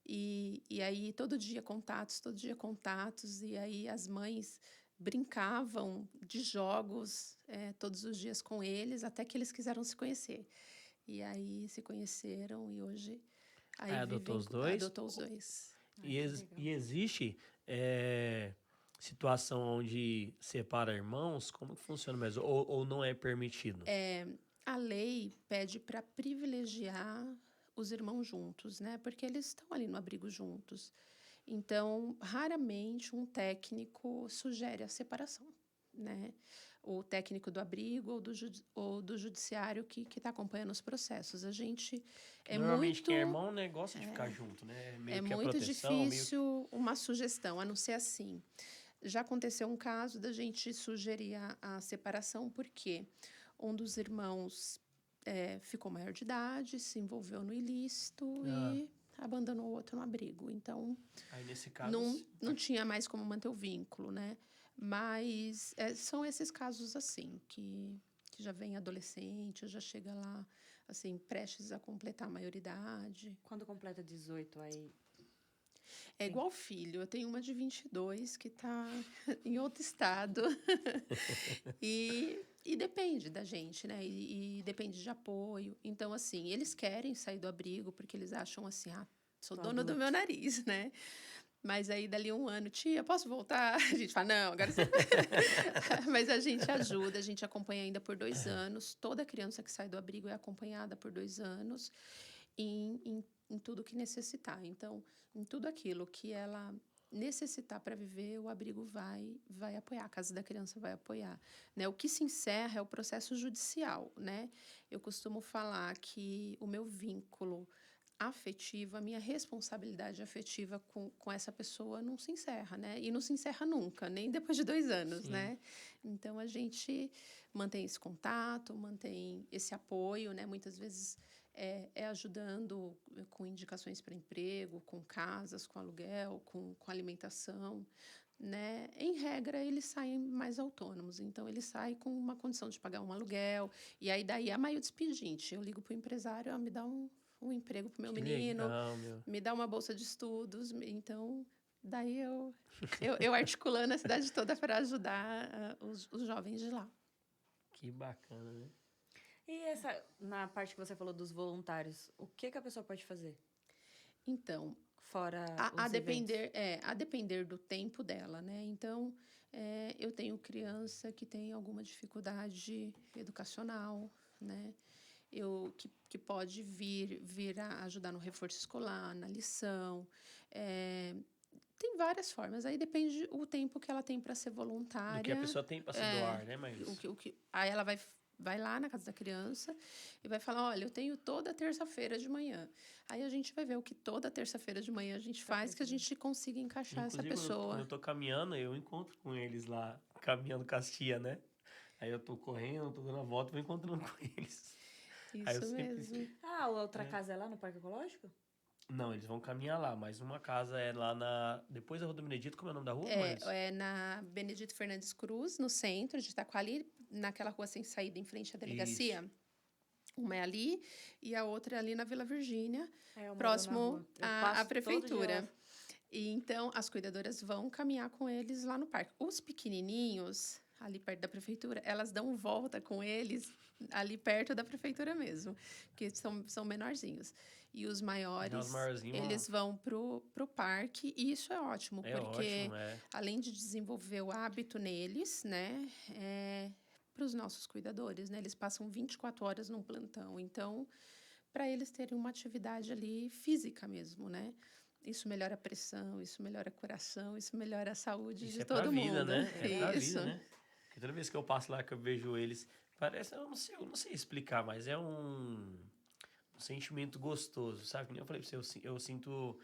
Speaker 3: E aí, todo dia contatos. E aí, as mães brincavam de jogos todos os dias com eles, até que eles quiseram se conhecer. E aí, se conheceram e hoje... Aí
Speaker 1: adotou os dois?
Speaker 3: Adotou os dois.
Speaker 1: E existe situação onde separa irmãos? Como que funciona mesmo? Ou não é permitido?
Speaker 3: A lei pede para privilegiar os irmãos juntos, né? Porque eles estão ali no abrigo juntos. Então, raramente um técnico sugere a separação, né? O técnico do abrigo ou do judiciário que está acompanhando os processos. A gente
Speaker 1: Normalmente quem é irmão, né, gosta de ficar junto, né? Meio que a
Speaker 3: muito
Speaker 1: proteção,
Speaker 3: difícil uma sugestão, a não ser assim. Já aconteceu um caso da gente sugerir a separação porque um dos irmãos ficou maior de idade, se envolveu no ilícito e abandonou o outro no abrigo. Então,
Speaker 1: aí, nesse caso,
Speaker 3: não tinha mais como manter o vínculo, né? Mas são esses casos assim, que já vem adolescente, já chega lá, assim, prestes a completar a maioridade.
Speaker 2: Quando completa 18, aí...
Speaker 3: É igual filho. Eu tenho uma de 22 que está em outro estado. E depende da gente, né? E depende de apoio. Então, assim, eles querem sair do abrigo porque eles acham assim, sou dono do meu nariz, né? Mas aí, dali 1 ano, tia, posso voltar? A gente fala, não, agora você... Mas a gente ajuda, a gente acompanha ainda por 2 anos. Toda criança que sai do abrigo é acompanhada por 2 anos em tudo que necessitar. Então, em tudo aquilo que ela necessitar para viver, o abrigo vai apoiar, a Casa da Criança vai apoiar, né? O que se encerra é o processo judicial, né? Eu costumo falar que o meu vínculo afetivo, a minha responsabilidade afetiva com essa pessoa não se encerra, né? E não se encerra nunca, nem depois de 2 anos,
Speaker 1: Sim.
Speaker 3: né? Então, a gente mantém esse contato, mantém esse apoio, né? Muitas vezes é ajudando com indicações para emprego, com casas, com aluguel, com alimentação, né? Em regra, eles saem mais autônomos. Então, eles saem com uma condição de pagar um aluguel. E aí, daí, é meio despedinte. Eu ligo para o empresário, me dá um emprego para o meu
Speaker 1: Que
Speaker 3: menino,
Speaker 1: legal, meu.
Speaker 3: me dá uma bolsa de estudos. Então, daí eu articulando a cidade toda para ajudar os jovens de lá.
Speaker 1: Que bacana, né?
Speaker 2: E na parte que você falou dos voluntários, o que a pessoa pode fazer?
Speaker 3: Então,
Speaker 2: Fora
Speaker 3: a
Speaker 2: os eventos?
Speaker 3: depender do tempo dela, né? Então, eu tenho criança que tem alguma dificuldade educacional, né? Que pode vir a ajudar no reforço escolar, na lição. Tem várias formas. Aí depende o tempo que ela tem para ser
Speaker 1: Do que a
Speaker 3: voluntária.
Speaker 1: pessoa tem para se doar, né? Mas
Speaker 3: Aí ela vai lá na casa da criança e vai falar, olha, eu tenho toda terça-feira de manhã. Aí a gente vai ver o que toda terça-feira de manhã a gente faz, que a gente consiga encaixar essa
Speaker 1: inclusive, quando
Speaker 3: pessoa.
Speaker 1: eu tô caminhando, eu encontro com eles lá, caminhando com as tia, né? Aí eu tô correndo, tô dando a volta, vou encontrando com eles. Aí eu
Speaker 3: Isso
Speaker 1: sempre...
Speaker 3: mesmo.
Speaker 2: Ah, a outra casa é lá no Parque Ecológico?
Speaker 1: Não, eles vão caminhar lá, mas uma casa é lá na... Depois da Rua do Benedito, como é o nome da rua, mas...
Speaker 3: É na Benedito Fernandes Cruz, no centro de Itacoali, naquela rua sem saída, em frente à delegacia.
Speaker 1: Isso.
Speaker 3: Uma é ali e a outra é ali na Vila Virgínia,
Speaker 2: É, eu moro na
Speaker 3: próximo
Speaker 2: rua. Eu
Speaker 3: à
Speaker 2: passo todo
Speaker 3: prefeitura.
Speaker 2: dia.
Speaker 3: E então, as cuidadoras vão caminhar com eles lá no parque. Os pequenininhos, ali perto da prefeitura, elas dão volta com eles ali perto da prefeitura mesmo, que são menorzinhos. E os
Speaker 1: Já os
Speaker 3: maiores,
Speaker 1: maiorzinhos,
Speaker 3: eles vão pro parque, e isso é ótimo,
Speaker 1: é
Speaker 3: porque
Speaker 1: ótimo, é.
Speaker 3: além de desenvolver o hábito neles, né, para os nossos cuidadores, né, eles passam 24 horas num plantão. Então, para eles terem uma atividade ali física mesmo, né? Isso melhora a pressão, isso melhora o coração, isso melhora a saúde
Speaker 1: Isso
Speaker 3: de
Speaker 1: é pra
Speaker 3: todo
Speaker 1: vida,
Speaker 3: mundo.
Speaker 1: né? É pra
Speaker 3: Isso.
Speaker 1: vida, né? Porque toda vez que eu passo lá, que eu vejo eles, parece, eu não sei explicar, mas é um sentimento gostoso, sabe? Que nem eu falei pra você, eu sinto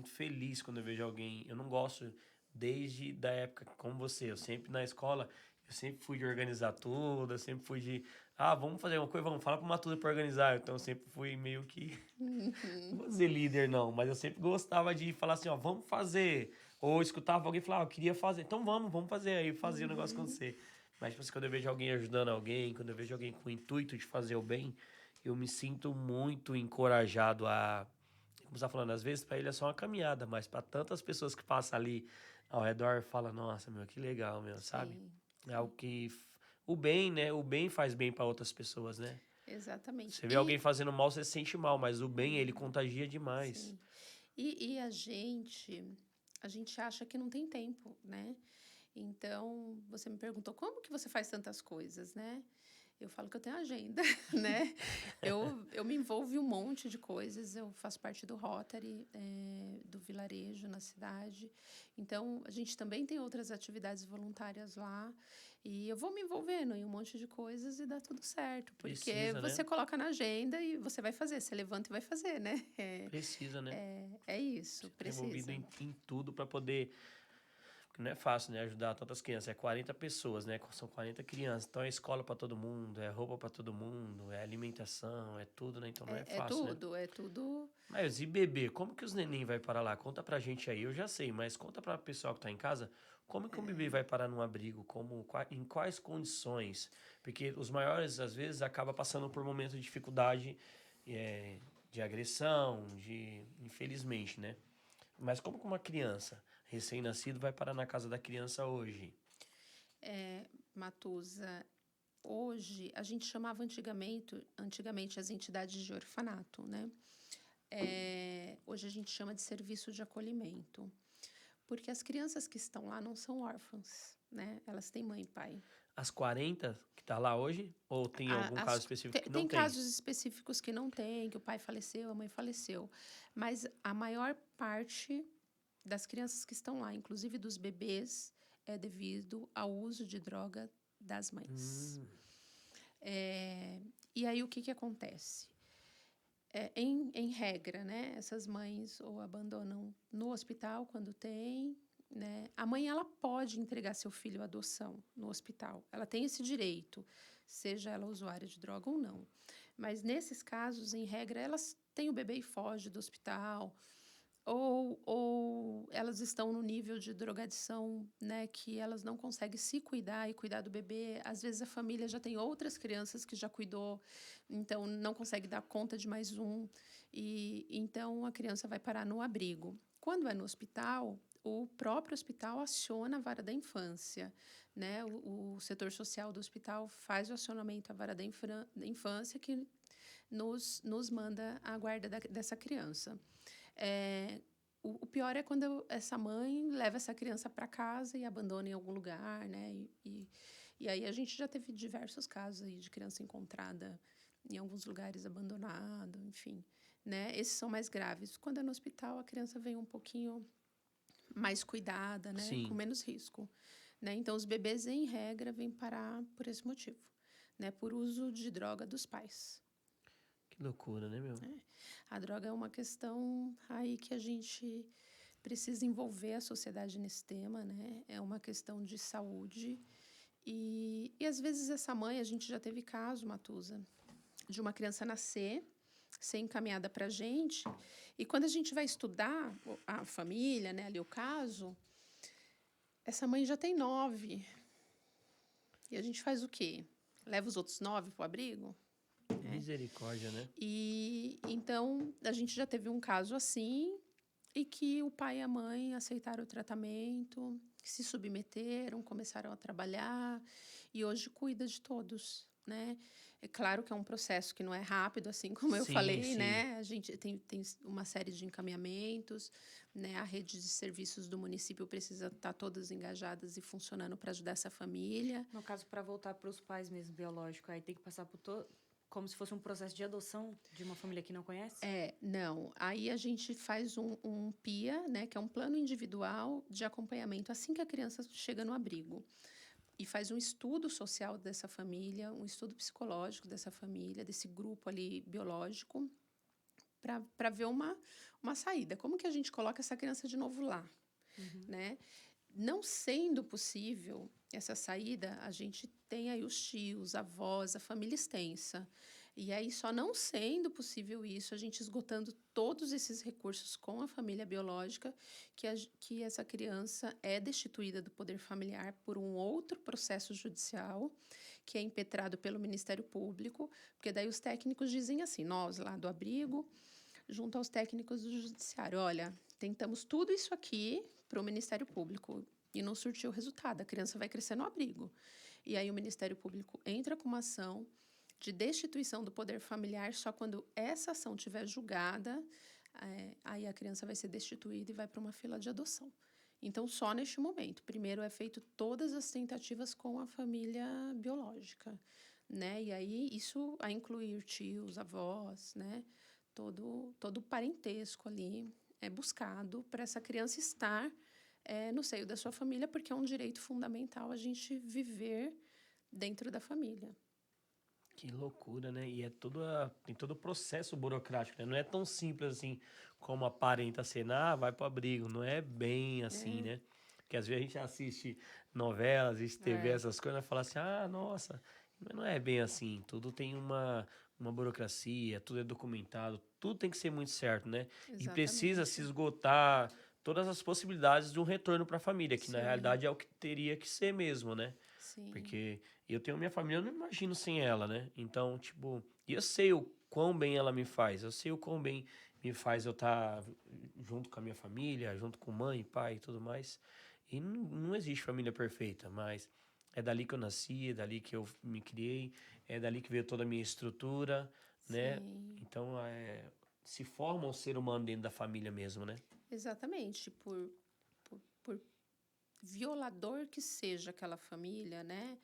Speaker 1: feliz quando eu vejo alguém. Eu não gosto desde da época como você, eu sempre na escola, eu sempre fui de organizar tudo, eu sempre fui de, vamos fazer uma coisa, vamos falar pra uma tudo pra organizar. Então eu sempre fui meio que, não vou dizer líder não, mas eu sempre gostava de falar assim, ó, vamos fazer. Ou escutava alguém falar, eu queria fazer, então vamos fazer, aí fazia o negócio acontecer. Mas tipo assim, quando eu vejo alguém ajudando alguém, quando eu vejo alguém com o intuito de fazer o bem, eu me sinto muito encorajado a... Como você tá falando, às vezes para ele é só uma caminhada, mas para tantas pessoas que passam ali ao redor, fala, nossa, meu, que legal, meu, sabe?
Speaker 3: Sim,
Speaker 1: É algo que... O bem, né? O bem faz bem para outras pessoas, né?
Speaker 3: exatamente.
Speaker 1: Você vê alguém fazendo mal, você se sente mal, mas o bem, ele contagia demais.
Speaker 3: Sim. E a gente acha que não tem tempo, né? Então, você me perguntou como que você faz tantas coisas, né? Eu falo que eu tenho agenda, né? Eu me envolvo em um monte de coisas. Eu faço parte do Rotary, do vilarejo na cidade. Então, a gente também tem outras atividades voluntárias lá. E eu vou me envolvendo em um monte de coisas e dá tudo certo. Porque
Speaker 1: Precisa, né?
Speaker 3: você coloca na agenda e você vai fazer. Você levanta e vai fazer, né?
Speaker 1: Precisa, né?
Speaker 3: É isso,
Speaker 1: Tá envolvido
Speaker 3: precisa.
Speaker 1: em tudo para poder... Porque não é fácil, né? Ajudar tantas crianças. É 40 pessoas, né? São 40 crianças. Então é escola para todo mundo, é roupa para todo mundo, é alimentação, é tudo, né? Então não é fácil, né?
Speaker 3: É tudo.
Speaker 1: Mas e bebê? Como que os neném vai parar lá? Conta pra gente aí. Eu já sei, mas conta pra pessoal que tá em casa. Como que um bebê vai parar num abrigo? Em quais condições? Porque os maiores, às vezes, acabam passando por momentos de dificuldade, de agressão, infelizmente, né? Mas como que uma criança recém-nascido vai parar na casa da criança hoje?
Speaker 3: Matusa, hoje, a gente chamava antigamente as entidades de orfanato, né? Hoje a gente chama de serviço de acolhimento, porque as crianças que estão lá não são órfãs, né? Elas têm mãe e pai.
Speaker 1: As 40 que tá lá hoje? Ou tem algum caso específico que não
Speaker 3: Tem
Speaker 1: tem?
Speaker 3: casos específicos que não tem, que o pai faleceu, a mãe faleceu, mas a maior parte das crianças que estão lá, inclusive dos bebês, é devido ao uso de droga das mães. E aí, o que acontece? em regra, né? Essas mães ou abandonam no hospital quando tem, né? A mãe, ela pode entregar seu filho à adoção no hospital. Ela tem esse direito, seja ela usuária de droga ou não. Mas nesses casos, em regra, elas têm o bebê e foge do hospital, ou elas estão no nível de drogadição, né, que elas não conseguem se cuidar e cuidar do bebê. Às vezes a família já tem outras crianças que já cuidou, então não consegue dar conta de mais um, e então a criança vai parar no abrigo. Quando é no hospital, o próprio hospital aciona a vara da infância, né? O setor social do hospital faz o acionamento à vara da infância, que nos manda a guarda dessa criança. O pior é quando essa mãe leva essa criança para casa e abandona em algum lugar, né? E aí a gente já teve diversos casos aí de criança encontrada em alguns lugares abandonado, enfim, né? Esses são mais graves. Quando é no hospital, a criança vem um pouquinho mais cuidada, né?
Speaker 1: Sim.
Speaker 3: Com menos risco, né? Então, os bebês, em regra, vêm parar por esse motivo, né? Por uso de droga dos pais.
Speaker 1: Que loucura, né, meu?
Speaker 3: A droga é uma questão aí que a gente precisa envolver a sociedade nesse tema, né? É uma questão de saúde. E às vezes essa mãe, a gente já teve caso, Matusa, de uma criança nascer, ser encaminhada para a gente, e quando a gente vai estudar a família, né, ali o caso, essa mãe já tem 9. E a gente faz o quê? Leva os outros 9 para o abrigo?
Speaker 1: Misericórdia, né?
Speaker 3: E então a gente já teve um caso assim, e que o pai e a mãe aceitaram o tratamento, se submeteram, começaram a trabalhar e hoje cuida de todos, né? É claro que é um processo que não é rápido, assim como eu
Speaker 1: Sim,
Speaker 3: falei,
Speaker 1: sim.
Speaker 3: né? A gente tem uma série de encaminhamentos, né? A rede de serviços do município precisa estar todas engajadas e funcionando para ajudar essa família.
Speaker 2: No caso, para voltar para os pais mesmo biológicos, aí tem que passar por como se fosse um processo de adoção de uma família que não conhece?
Speaker 3: Não. Aí a gente faz um PIA, né, que é um plano individual de acompanhamento assim que a criança chega no abrigo. E faz um estudo social dessa família, um estudo psicológico dessa família, desse grupo ali biológico, para ver uma saída. Como que a gente coloca essa criança de novo lá, né? Não sendo possível essa saída, a gente tem aí os tios, avós, a família extensa. E aí, só não sendo possível isso, a gente esgotando todos esses recursos com a família biológica, que essa criança é destituída do poder familiar por um outro processo judicial, que é impetrado pelo Ministério Público, porque daí os técnicos dizem assim, nós lá do abrigo, junto aos técnicos do judiciário, olha, tentamos tudo isso aqui para o Ministério Público e não surtiu resultado, a criança vai crescer no abrigo. E aí o Ministério Público entra com uma ação de destituição do poder familiar, só quando essa ação estiver julgada, aí a criança vai ser destituída e vai para uma fila de adoção. Então, só neste momento. Primeiro é feito todas as tentativas com a família biológica, né? E aí isso a incluir tios, avós, né? Todo o parentesco ali é buscado para essa criança estar no seio da sua família, porque é um direito fundamental a gente viver dentro da família.
Speaker 1: Que loucura, né? E tem todo o processo burocrático, né? Não é tão simples assim como aparenta ser, vai pro abrigo. Não é bem assim, né? Porque às vezes a gente assiste novelas, assiste TV, essas coisas, e fala assim, nossa, mas não é bem assim. Tudo tem uma burocracia, tudo é documentado, tudo tem que ser muito certo, né?
Speaker 3: Exatamente.
Speaker 1: E precisa se esgotar todas as possibilidades de um retorno para a família, que na realidade é o que teria que ser mesmo, né?
Speaker 3: Sim.
Speaker 1: Porque eu tenho minha família, eu não imagino sem ela, né? Então, tipo, eu sei o quão bem ela me faz, eu sei o quão bem me faz eu estar junto com a minha família, junto com mãe, pai e tudo mais. E não existe família perfeita, mas é dali que eu nasci, é dali que eu me criei, é dali que veio toda a minha estrutura, né?
Speaker 3: Sim.
Speaker 1: Então, se forma um ser humano dentro da família mesmo, né?
Speaker 3: Exatamente. Por violador que seja aquela família, né?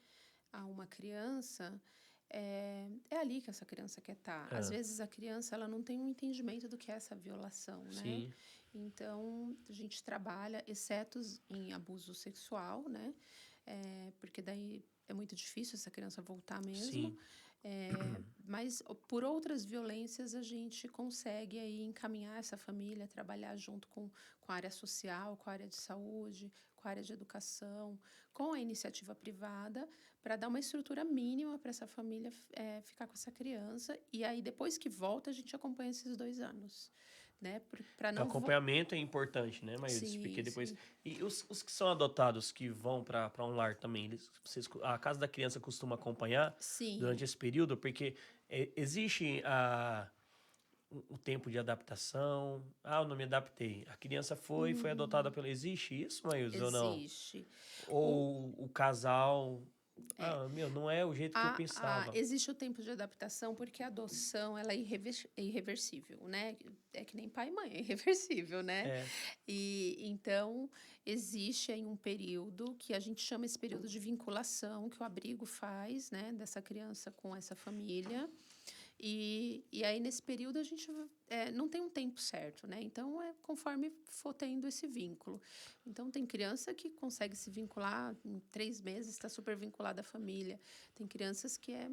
Speaker 3: A uma criança, é ali que essa criança quer estar. Às vezes a criança ela não tem um entendimento do que é essa violação, né?
Speaker 1: Sim.
Speaker 3: Então, a gente trabalha, exceto em abuso sexual, né? Porque daí é muito difícil essa criança voltar mesmo.
Speaker 1: Sim.
Speaker 3: Mas por outras violências a gente consegue aí encaminhar essa família, trabalhar junto com a área social, com a área de saúde, com a área de educação, com a iniciativa privada, para dar uma estrutura mínima para essa família ficar com essa criança. E aí, depois que volta, a gente acompanha esses 2 anos. Né? Para
Speaker 1: O
Speaker 3: não
Speaker 1: acompanhamento é importante, né, Maíldes?
Speaker 3: Sim,
Speaker 1: Porque depois...
Speaker 3: sim.
Speaker 1: E os que são adotados, que vão para um lar também, a casa da criança costuma acompanhar
Speaker 3: Sim.
Speaker 1: durante esse período? Porque existe o tempo de adaptação. Ah, eu não me adaptei. A criança foi adotada pela... Existe isso, Maíldes, ou não?
Speaker 3: Existe.
Speaker 1: Ou o casal... Ah, não é o jeito que eu pensava.
Speaker 3: Existe o tempo de adaptação porque a adoção ela é irreversível, né? É que nem pai e mãe, é irreversível, né?
Speaker 1: É.
Speaker 3: E então existe aí um período que a gente chama esse período de vinculação que o abrigo faz, né? Dessa criança com essa família. E aí, nesse período, a gente não tem um tempo certo, né? Então, conforme for tendo esse vínculo. Então, tem criança que consegue se vincular em 3 meses, está super vinculada à família. Tem crianças que é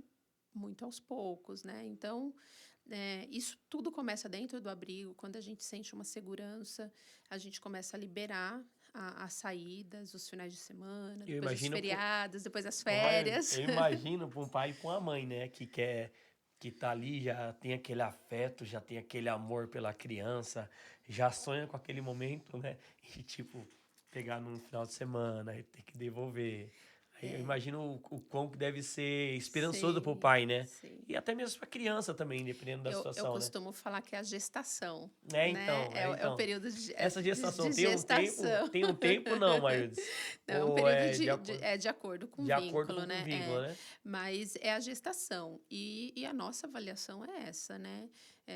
Speaker 3: muito aos poucos, né? Então, isso tudo começa dentro do abrigo. Quando a gente sente uma segurança, a gente começa a liberar as saídas, os finais de semana, depois dos feriados, depois das férias.
Speaker 1: Eu imagino para um pai e para uma mãe, né? Que tá ali, já tem aquele afeto, já tem aquele amor pela criança, já sonha com aquele momento, né? E, tipo, pegar num final de semana e ter que devolver. Aí eu imagino o quão que deve ser esperançoso pro pai, né?
Speaker 3: Sim.
Speaker 1: E até mesmo pra criança também, dependendo da situação,
Speaker 3: eu costumo falar que é a gestação.
Speaker 1: Então,
Speaker 3: né? É o período de
Speaker 1: essa gestação
Speaker 3: de
Speaker 1: tem um tempo? Tem um tempo, não, Maíldes?
Speaker 3: Não,
Speaker 1: Ou
Speaker 3: um período de acordo com o
Speaker 1: de
Speaker 3: vínculo,
Speaker 1: acordo com
Speaker 3: né?
Speaker 1: o vínculo, né?
Speaker 3: Mas é a gestação. E a nossa avaliação é essa, né?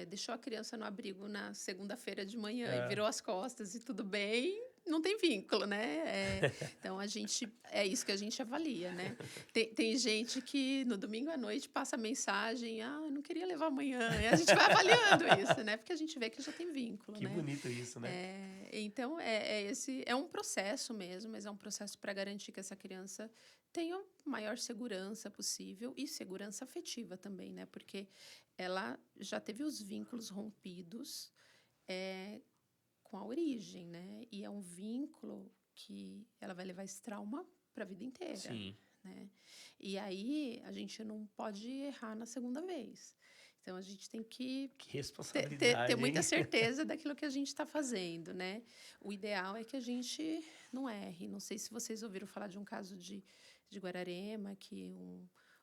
Speaker 3: Deixou a criança no abrigo na segunda-feira de manhã e virou as costas e tudo bem, não tem vínculo, né? Então, é isso que a gente avalia, né? Tem gente que no domingo à noite passa mensagem, eu não queria levar amanhã. E a gente vai avaliando isso, né? Porque a gente vê que já tem vínculo,
Speaker 1: Que
Speaker 3: né?
Speaker 1: bonito isso, né?
Speaker 3: Então, é um processo mesmo, mas é um processo para garantir que essa criança tenha maior segurança possível e segurança afetiva também, né? Porque ela já teve os vínculos rompidos com a origem, né? E é um vínculo que ela vai levar esse trauma para a vida inteira.
Speaker 1: Sim.
Speaker 3: Né? E aí a gente não pode errar na segunda vez. Então a gente tem que ter muita certeza daquilo que a gente está fazendo, né? O ideal é que a gente não erre. Não sei se vocês ouviram falar de um caso de Guararema, que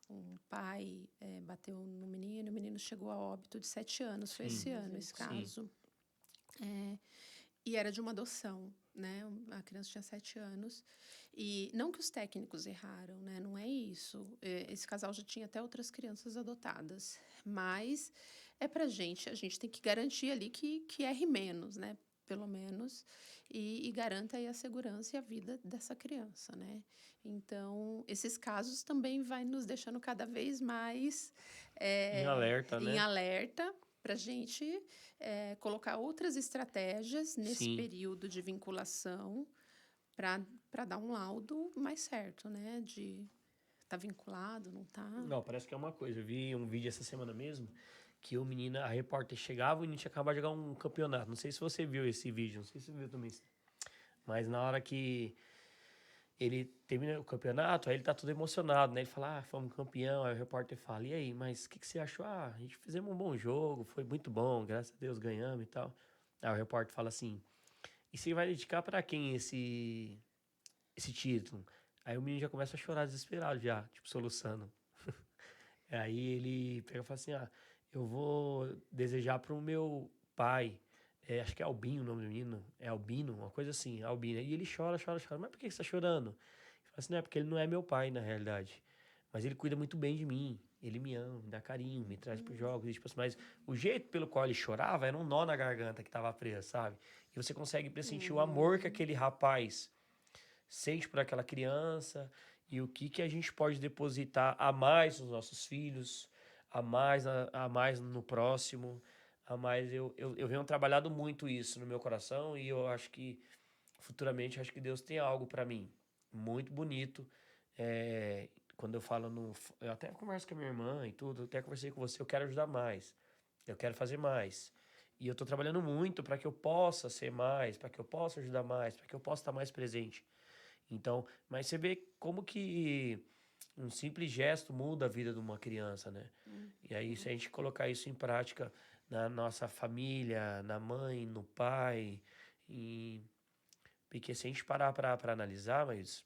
Speaker 3: um pai bateu no menino, o menino chegou a óbito de 7 anos. Foi esse ano esse caso. E era de uma adoção, né? A criança tinha 7 anos. E não que os técnicos erraram, né? Não é isso. Esse casal já tinha até outras crianças adotadas. Mas a gente tem que garantir ali que erre menos, né? Pelo menos. E garanta aí a segurança e a vida dessa criança, né? Então, esses casos também vai nos deixando cada vez mais...
Speaker 1: em alerta, né?
Speaker 3: Em alerta, para a gente colocar outras estratégias nesse período de vinculação para dar um laudo mais certo, né? De tá vinculado, não tá?
Speaker 1: Não, parece que é uma coisa. Eu vi um vídeo essa semana mesmo que a repórter chegava e o menino tinha acabado de jogar um campeonato. Não sei se você viu esse vídeo, não sei se você viu também. Mas na hora que ele termina o campeonato, aí ele tá todo emocionado, né? Ele fala, fomos campeão. Aí o repórter fala, e aí, mas o que você achou? A gente fizemos um bom jogo, foi muito bom, graças a Deus ganhamos e tal. Aí o repórter fala assim, e você vai dedicar pra quem esse título? Aí o menino já começa a chorar desesperado já, tipo, soluçando. Aí ele pega e fala assim, eu vou desejar pro meu pai, acho que é Albinho o nome do menino, é Albino, uma coisa assim, Albino. E ele chora, mas por que você tá chorando? Ele fala assim, não, é porque ele não é meu pai, na realidade. Mas ele cuida muito bem de mim, ele me ama, me dá carinho, me traz pros jogos, e, tipo assim, mas o jeito pelo qual ele chorava era um nó na garganta que tava preso, sabe? E você consegue pressentir o amor que aquele rapaz sente por aquela criança e o que a gente pode depositar a mais nos nossos filhos, a mais no próximo, a mais. Eu venho trabalhado muito isso no meu coração e eu acho que futuramente acho que Deus tem algo para mim muito bonito, quando eu falo eu até converso com a minha irmã e tudo, eu até conversei com você, eu quero ajudar mais. Eu quero fazer mais. E eu tô trabalhando muito para que eu possa ser mais, para que eu possa ajudar mais, para que eu possa estar mais presente. Então, mas você vê como que um simples gesto muda a vida de uma criança, né? E aí, se a gente colocar isso em prática na nossa família, na mãe, no pai, porque se a gente parar para analisar, mas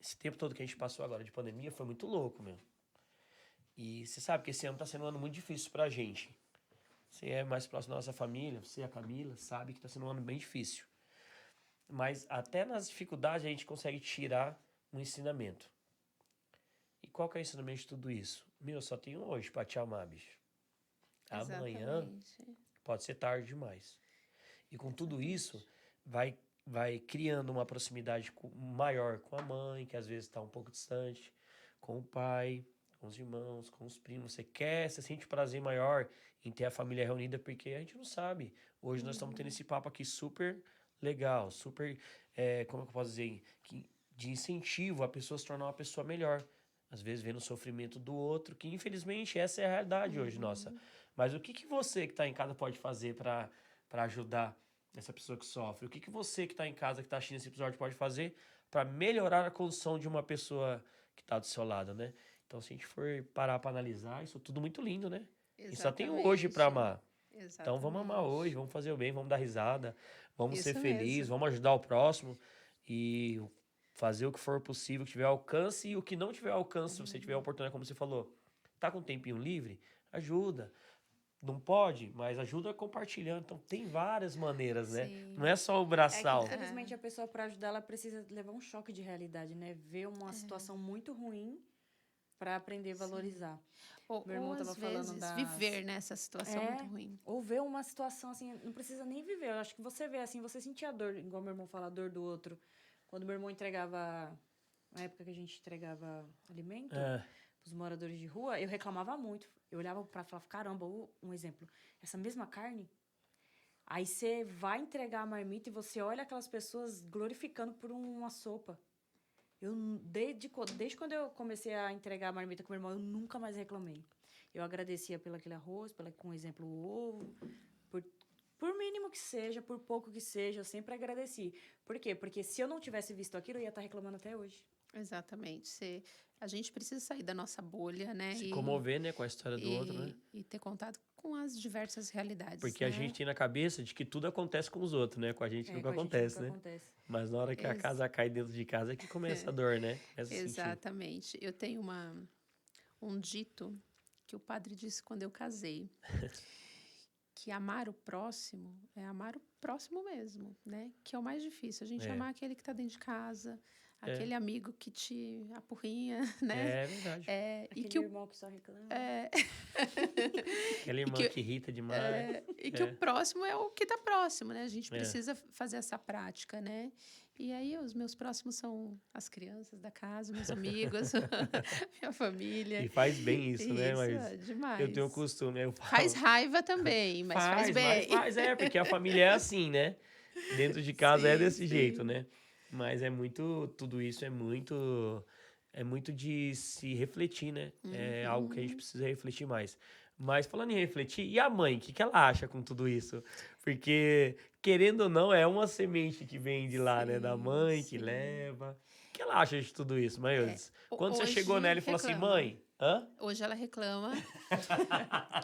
Speaker 1: esse tempo todo que a gente passou agora de pandemia foi muito louco, meu. E você sabe que esse ano tá sendo um ano muito difícil pra gente. Você é mais próximo da nossa família, você, a Camila, sabe que tá sendo um ano bem difícil. Mas até nas dificuldades a gente consegue tirar um ensinamento. E qual que é o ensinamento de tudo isso? Meu, só tenho hoje pra te amar, bicho. Amanhã
Speaker 3: Exatamente.
Speaker 1: pode ser tarde demais. E com tudo isso, vai criando uma proximidade maior com a mãe, que às vezes está um pouco distante, com o pai, com os irmãos, com os primos. Você sente prazer maior em ter a família reunida, porque a gente não sabe. Hoje nós estamos tendo esse papo aqui super legal, super, como é que eu posso dizer, de incentivo a pessoa se tornar uma pessoa melhor. Às vezes vendo o sofrimento do outro, que infelizmente essa é a realidade hoje nossa. Mas o que você que está em casa pode fazer para ajudar essa pessoa que sofre? O que você que está em casa, que está assistindo esse episódio, pode fazer para melhorar a condição de uma pessoa que está do seu lado, né? Então, se a gente for parar para analisar, isso é tudo muito lindo, né? E só tem hoje para amar. Então, vamos amar hoje, vamos fazer o bem, vamos dar risada, vamos ser felizes, vamos ajudar o próximo e fazer o que for possível, que tiver alcance, e o que não tiver alcance, se você tiver a oportunidade, como você falou, tá com um tempinho livre, ajuda. Não pode, mas ajuda compartilhando. Então, tem várias maneiras, né?
Speaker 3: Sim.
Speaker 1: Não é só o braçal.
Speaker 2: É que, infelizmente, a pessoa, para ajudar, ela precisa levar um choque de realidade, né? Ver uma situação muito ruim para aprender a valorizar.
Speaker 3: Ou
Speaker 2: Meu irmão
Speaker 3: às
Speaker 2: tava falando
Speaker 3: vezes,
Speaker 2: das...
Speaker 3: viver nessa situação muito ruim.
Speaker 2: Ou ver uma situação assim, não precisa nem viver. Eu acho que você vê assim, você sentia a dor, igual meu irmão fala, a dor do outro. Quando meu irmão entregava, na época que a gente entregava alimento os moradores de rua, eu reclamava muito. Eu olhava para falar, caramba, um exemplo, essa mesma carne. Aí você vai entregar a marmita e você olha aquelas pessoas glorificando por uma sopa. Eu, desde quando eu comecei a entregar a marmita com meu irmão, eu nunca mais reclamei. Eu agradecia pelo aquele arroz, com exemplo, o ovo, por mínimo que seja, por pouco que seja, eu sempre agradeci. Por quê? Porque se eu não tivesse visto aquilo, eu ia estar reclamando até hoje.
Speaker 3: Exatamente. A gente precisa sair da nossa bolha, né?
Speaker 1: Se comover, né, com a história do outro, né?
Speaker 3: E ter contato com as diversas realidades.
Speaker 1: Porque
Speaker 3: né?
Speaker 1: a gente tem na cabeça de que tudo acontece com os outros, né? Com a gente nunca acontece, né? Mas na hora que a casa cai dentro de casa é que começa a dor, né?
Speaker 3: Exatamente. Eu tenho um dito que o padre disse quando eu casei. Que amar o próximo é amar o próximo mesmo, né? Que é o mais difícil. A gente amar aquele que está dentro de casa, aquele amigo que te apurrinha, né?
Speaker 1: É verdade.
Speaker 2: Aquele irmão que só reclama.
Speaker 1: Aquela irmã que irrita demais.
Speaker 3: Que o próximo é o que está próximo, né? A gente precisa fazer essa prática, né? E aí os meus próximos são as crianças da casa, meus amigos, minha família.
Speaker 1: E faz bem isso, né?
Speaker 3: Mas
Speaker 1: demais. Eu tenho o costume.
Speaker 3: Faz raiva também, mas faz bem.
Speaker 1: Faz, porque a família é assim, né? Dentro de casa é desse jeito, né? Mas tudo isso é muito de se refletir, né? É algo que a gente precisa refletir mais. Mas falando em refletir, e a mãe, o que ela acha com tudo isso? Porque, querendo ou não, é uma semente que vem de lá, né? Da mãe que leva. O que ela acha de tudo isso, mãe? Quando você chegou nela e falou assim, mãe...
Speaker 3: Hoje ela reclama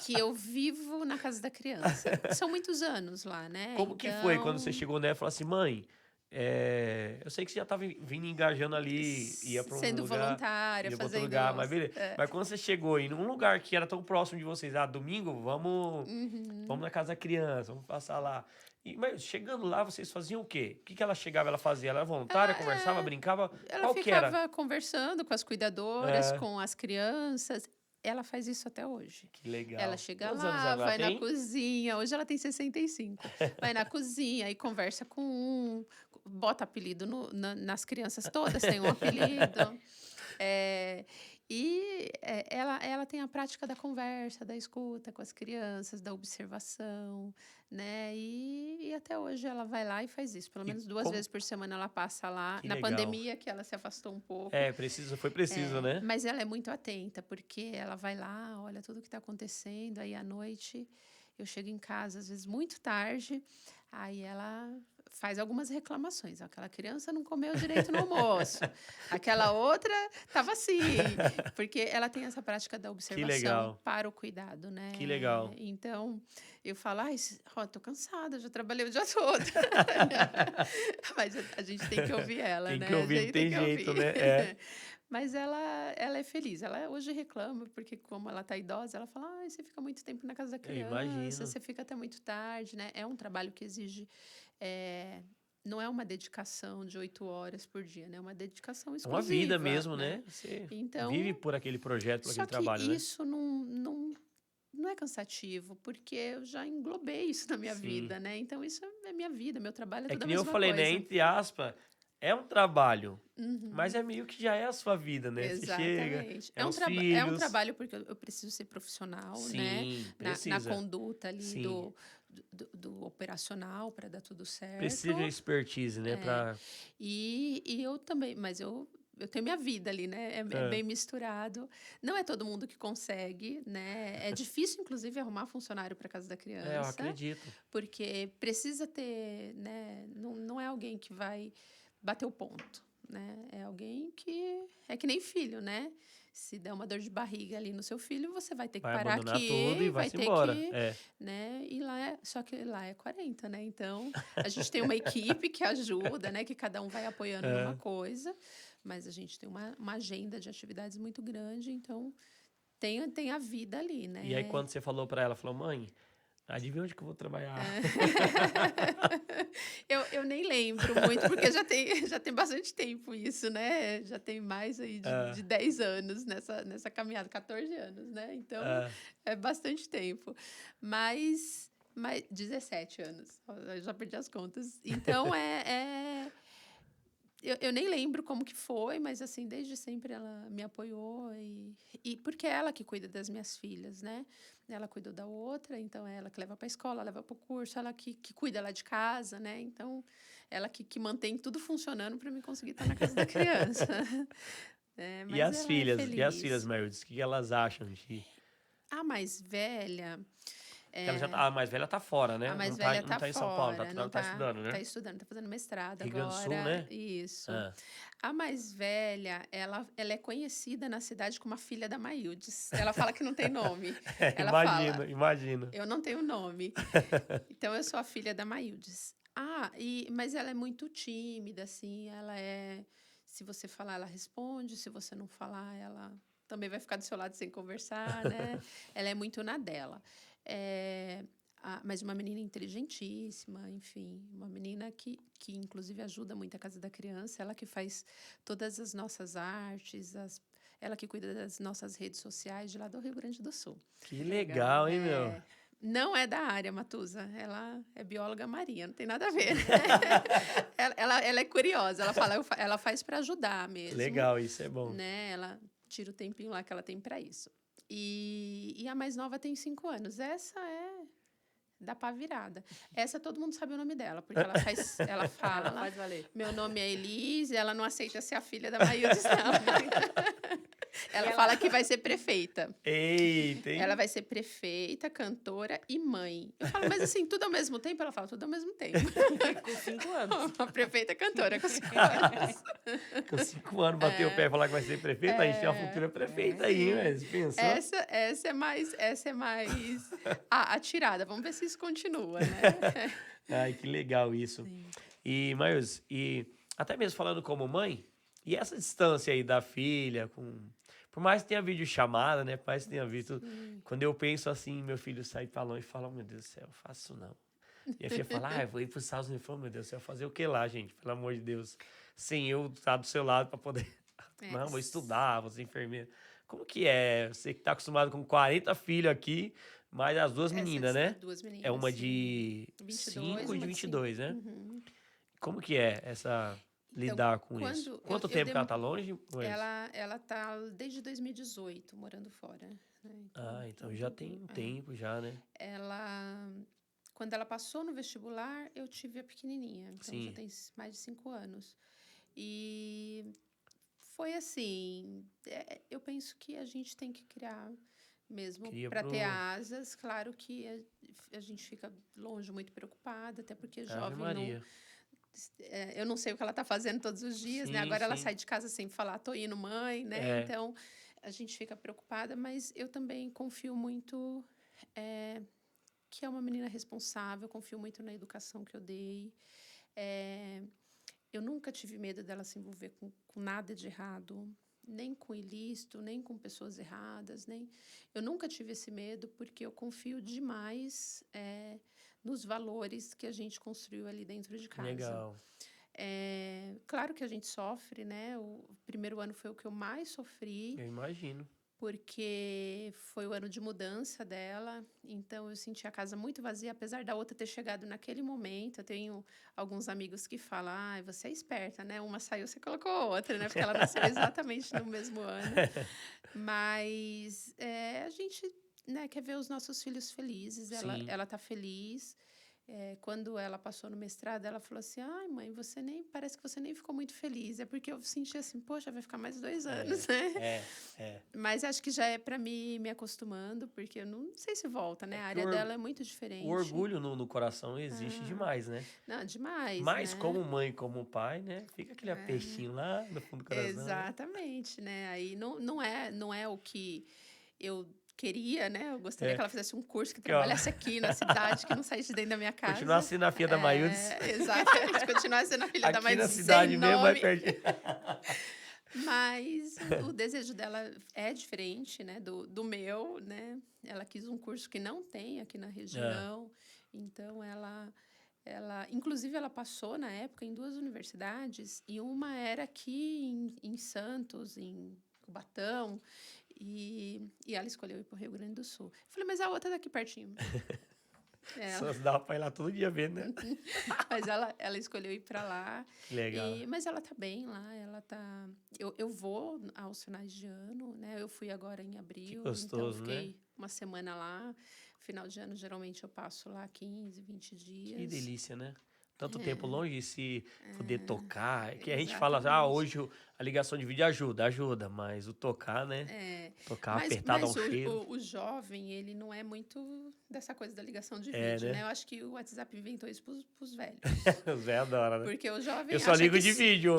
Speaker 3: que eu vivo na casa da criança. São muitos anos lá, né?
Speaker 1: Como que foi quando você chegou nela e falou assim, mãe... eu sei que você já estava vindo engajando ali, ia para um
Speaker 3: sendo
Speaker 1: lugar,
Speaker 3: voluntária, fazendo
Speaker 1: lugar, mas beleza. Mas quando você chegou em um lugar que era tão próximo de vocês, domingo, vamos na casa da criança, vamos passar lá. Mas chegando lá, vocês faziam o quê? O que ela chegava, ela fazia? Ela era voluntária, conversava, brincava?
Speaker 3: Ela ficava conversando com as cuidadoras, com as crianças. Ela faz isso até hoje.
Speaker 1: Que legal.
Speaker 3: Ela chega lá, vai na cozinha. Hoje ela tem 65. Vai na cozinha e conversa com bota apelido nas crianças todas, tem um apelido. E ela tem a prática da conversa, da escuta com as crianças, da observação, né? E até hoje ela vai lá e faz isso. Pelo menos 2 vezes por semana ela passa lá.
Speaker 1: Que
Speaker 3: Na
Speaker 1: legal.
Speaker 3: pandemia, que ela se afastou um pouco.
Speaker 1: Foi preciso, né?
Speaker 3: Mas ela é muito atenta, porque ela vai lá, olha tudo que está acontecendo. Aí, à noite, eu chego em casa, às vezes, muito tarde. Aí ela faz algumas reclamações. Aquela criança não comeu direito no almoço. Aquela outra estava assim. Porque ela tem essa prática da observação para o cuidado, né?
Speaker 1: Que legal.
Speaker 3: Então, eu falo, tô cansada, já trabalhei o dia todo. Mas a gente tem que ouvir ela, né?
Speaker 1: Tem que ouvir, não tem jeito, né?
Speaker 3: Mas ela é feliz. Ela hoje reclama, porque como ela está idosa, ela fala, você fica muito tempo na casa da criança, você fica até muito tarde, né? É um trabalho que exige... não é uma dedicação de 8 horas por dia, né? É uma dedicação exclusiva.
Speaker 1: Uma vida mesmo, né? Você vive por aquele projeto, por aquele trabalho, né?
Speaker 3: Só que isso não é cansativo, porque eu já englobei isso na minha vida, né? Então, isso é minha vida, meu trabalho é tudo a mesma coisa.
Speaker 1: É que nem eu falei, né? Entre aspas, é um trabalho, mas é meio que já é a sua vida, né?
Speaker 3: Exatamente.
Speaker 1: Você chega,
Speaker 3: é um trabalho porque eu preciso ser profissional, né? Na conduta ali do operacional para dar tudo certo.
Speaker 1: Precisa de expertise, né?
Speaker 3: E eu também, mas eu tenho minha vida ali, né? É bem misturado. Não é todo mundo que consegue, né? É difícil, inclusive, arrumar funcionário para casa da criança.
Speaker 1: Eu acredito.
Speaker 3: Porque precisa ter, né? Não é alguém que vai bater o ponto, né? É alguém que... É que nem filho, né? Se der uma dor de barriga ali no seu filho, você vai ter que parar aqui.
Speaker 1: Tudo e vai ter embora.
Speaker 3: Né? E só que lá é 40, né? Então, a gente tem uma equipe que ajuda, né? Que cada um vai apoiando numa coisa. Mas a gente tem uma agenda de atividades muito grande, então tem a vida ali, né?
Speaker 1: E aí, quando você falou para ela, falou, mãe, adivinha onde que eu vou trabalhar?
Speaker 3: Eu nem lembro muito, porque já tem bastante tempo isso, né? Já tem mais aí de 10 anos nessa caminhada, 14 anos, né? Então, é bastante tempo. Mas 17 anos, eu já perdi as contas. Então, Eu nem lembro como que foi, mas assim, desde sempre ela me apoiou e porque é ela que cuida das minhas filhas, né? Ela cuidou da outra, então é ela que leva para a escola, leva para o curso, ela que cuida lá de casa, né? Então, ela que mantém tudo funcionando para mim conseguir estar na casa da criança.
Speaker 1: E as filhas, Meredith, o que elas acham de...
Speaker 3: A mais velha...
Speaker 1: A mais velha tá fora, né?
Speaker 3: A mais velha
Speaker 1: não tá em São Paulo, tá estudando, né?
Speaker 3: Tá estudando, tá fazendo mestrado
Speaker 1: Rio Grande do Sul,
Speaker 3: agora.
Speaker 1: né?
Speaker 3: Isso. A mais velha, ela é conhecida na cidade como a filha da Maildes. Ela fala que não tem nome. Ela
Speaker 1: imagina.
Speaker 3: Eu não tenho nome. Então, eu sou a filha da Maildes. Mas ela é muito tímida, assim. Ela é... Se você falar, ela responde. Se você não falar, ela também vai ficar do seu lado sem conversar, né? Ela é muito na dela. Mas uma menina inteligentíssima, enfim, uma menina que inclusive ajuda muito a casa da criança, ela que faz todas as nossas artes, ela que cuida das nossas redes sociais de lá do Rio Grande do Sul.
Speaker 1: Que legal, hein, meu?
Speaker 3: Não é da área, Matusa. Ela é bióloga marinha, não tem nada a ver. ela é curiosa, ela faz para ajudar mesmo.
Speaker 1: Legal, isso é bom.
Speaker 3: Né? Ela tira o tempinho lá que ela tem para isso. E a mais nova tem 5 anos. Essa da pá virada. Essa todo mundo sabe o nome dela, porque ela fala.
Speaker 2: Ela faz valer.
Speaker 3: Meu nome é Elise, ela não aceita ser a filha da Maildes, não. Ela fala que vai ser prefeita.
Speaker 1: Eita, hein?
Speaker 3: Ela vai ser prefeita, cantora e mãe. Eu falo, mas assim, tudo ao mesmo tempo? Ela fala, tudo ao mesmo tempo.
Speaker 2: Com 5 anos.
Speaker 3: Uma prefeita cantora com 5 anos.
Speaker 1: Com 5 anos, bater o pé e falar que vai ser prefeita, a gente tem uma futura prefeita aí, mas pensou?
Speaker 3: Essa é mais atirada. Vamos ver se isso continua, né?
Speaker 1: Ai, que legal isso.
Speaker 2: Sim.
Speaker 1: E, Maius, até mesmo falando como mãe, e essa distância aí da filha, por mais que tenha videochamada, né? Por mais que tenha visto, quando eu penso assim, meu filho sai pra longe e fala, oh, meu Deus do céu, eu faço isso não. E a filha fala, eu vou ir para os Estados Unidos. Eu falo, meu Deus do céu, fazer o que lá, gente? Pelo amor de Deus. Sem eu estar do seu lado para poder... Não, vou estudar, vou ser enfermeira. Como que é? Você que está acostumado com 40 filhos aqui, mais as duas meninas, né?
Speaker 3: 2 meninas.
Speaker 1: É uma de
Speaker 3: 22,
Speaker 1: 5 e de 22, né?
Speaker 3: Uhum.
Speaker 1: Como que é essa... lidar com isso? Quanto tempo que ela tá longe?
Speaker 3: Ela tá desde 2018 morando fora. Né?
Speaker 1: Então já tem um tempo já, né?
Speaker 3: Quando ela passou no vestibular, eu tive a pequenininha. Então
Speaker 1: Sim.
Speaker 3: já tem mais de 5 anos. E foi assim, eu penso que a gente tem que criar mesmo para ter asas. Claro que a gente fica longe, muito preocupada, até porque jovem não... eu não sei o que ela está fazendo todos os dias, né? Agora ela sai de casa sem falar, tô indo, mãe, né? Então, a gente fica preocupada, mas eu também confio muito que é uma menina responsável, confio muito na educação que eu dei. Eu nunca tive medo dela se envolver com nada de errado, nem com ilícito, nem com pessoas erradas, eu nunca tive esse medo, porque eu confio demais nos valores que a gente construiu ali dentro de casa.
Speaker 1: Legal.
Speaker 3: Claro que a gente sofre, né? O primeiro ano foi o que eu mais sofri.
Speaker 1: Eu imagino.
Speaker 3: Porque foi o ano de mudança dela, então eu senti a casa muito vazia, apesar da outra ter chegado naquele momento. Eu tenho alguns amigos que falam, você é esperta, né? Uma saiu, você colocou outra, né? Porque ela nasceu exatamente no mesmo ano. Mas a gente, né, quer ver os nossos filhos felizes, ela tá feliz. Quando ela passou no mestrado, ela falou assim, mãe, parece que você nem ficou muito feliz. É porque eu senti assim, poxa, vai ficar mais 2 anos, né? Mas acho que já é para me acostumando, porque eu não sei se volta, né? A área dela é muito diferente.
Speaker 1: O orgulho no coração existe demais, né?
Speaker 3: Não, demais,
Speaker 1: mas
Speaker 3: né?
Speaker 1: como mãe, como pai, né? Fica aquele apeixinho lá no fundo do coração.
Speaker 3: Exatamente, né? Aí não é o que eu queria, né? Eu gostaria que ela fizesse um curso que trabalhasse aqui na cidade, que não saísse de dentro da minha casa.
Speaker 1: Continuar sendo a filha da Maiudes.
Speaker 3: Exatamente, continuar sendo a filha da Maiudes.
Speaker 1: Aqui na cidade mesmo vai perder.
Speaker 3: Mas o desejo dela é diferente, né? Do meu, né? Ela quis um curso que não tem aqui na região. Então, inclusive, ela passou, na época, em 2 universidades. E uma era aqui em Santos, em Cubatão. E ela escolheu ir para o Rio Grande do Sul. Eu falei, mas a outra é daqui pertinho.
Speaker 1: Só dava para ir lá todo dia ver, né?
Speaker 3: Mas ela escolheu ir para lá.
Speaker 1: Legal.
Speaker 3: Mas ela tá bem lá. Ela tá... Eu vou aos finais de ano, né? Eu fui agora em abril.
Speaker 1: Que gostoso,
Speaker 3: então fiquei
Speaker 1: né?
Speaker 3: uma semana lá. Final de ano, geralmente, eu passo lá 15, 20 dias.
Speaker 1: Que delícia, né? Tanto tempo longe, se poder tocar. Que a gente
Speaker 3: Exatamente.
Speaker 1: fala, hoje a ligação de vídeo ajuda, mas o tocar, né? Tocar apertado a um cheiro.
Speaker 3: O jovem, ele não é muito dessa coisa da ligação de vídeo, né? Eu acho que o WhatsApp inventou isso pros velhos.
Speaker 1: Os velhos adoram, né?
Speaker 3: Porque o jovem
Speaker 1: eu só ligo de vídeo,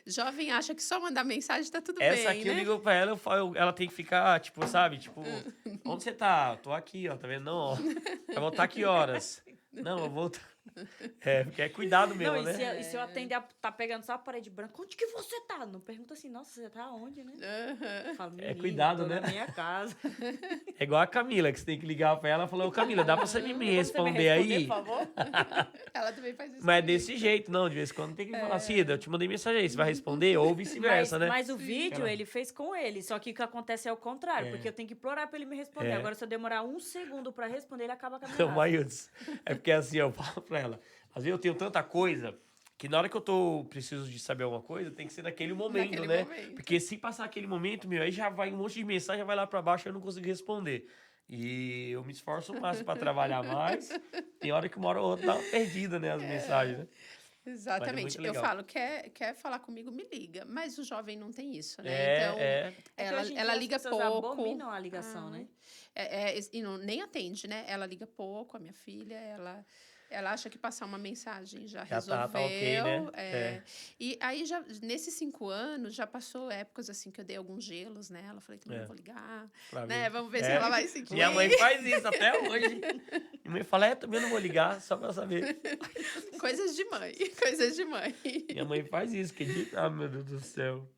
Speaker 3: jovem acha que só mandar mensagem tá tudo bem,
Speaker 1: Essa aqui, né? Eu ligo pra ela, ela tem que ficar, tipo, sabe? Tipo, onde você tá? Tô aqui, ó, tá vendo? Não, ó. Vai voltar que horas? Não, eu vou... porque é cuidado mesmo, né?
Speaker 2: E se eu atender tá pegando só a parede branca, onde que você tá? Não pergunta assim, nossa, você tá onde, né? Falo,
Speaker 1: cuidado, né?
Speaker 2: Na minha casa.
Speaker 1: É igual a Camila, que você tem que ligar pra ela e falar, Camila, dá pra você me responder aí?
Speaker 2: Por favor?
Speaker 3: Ela também faz isso.
Speaker 1: Mas é desse jeito, não, de vez em quando tem que falar, Cida, eu te mandei mensagem aí, você vai responder? Ou vice-versa, né?
Speaker 2: Mas o vídeo ele fez com ele, só que o que acontece é o contrário, porque eu tenho que implorar pra ele me responder. Agora, se eu demorar 1 segundo pra responder, ele acaba com a minha
Speaker 1: Então, Maiudes, é porque assim, eu falo pra ela, às vezes eu tenho tanta coisa que na hora que eu preciso de saber alguma coisa, tem que ser naquele momento, né? Porque se passar aquele momento, aí já vai um monte de mensagem, já vai lá pra baixo e eu não consigo responder. E eu me esforço o máximo pra trabalhar mais. Tem hora que uma hora ou outra dá uma perdida, né? As mensagens, né?
Speaker 3: Exatamente. Eu falo, quer falar comigo, me liga. Mas o jovem não tem isso, né? Então, ela liga pouco.
Speaker 2: Abominam a ligação, né?
Speaker 3: E nem atende, né? Ela liga pouco, a minha filha, ela acha que passar uma mensagem já resolveu.
Speaker 1: Tá ok, né?
Speaker 3: E aí, nesses 5 anos, já passou épocas assim que eu dei alguns gelos nela. Falei, também vou ligar, né? Vamos ver se ela vai sentir.
Speaker 1: Minha mãe faz isso até hoje. Minha mãe fala, também não vou ligar, só pra saber.
Speaker 3: Coisas de mãe, coisas de mãe.
Speaker 1: Minha mãe faz isso, meu Deus do céu.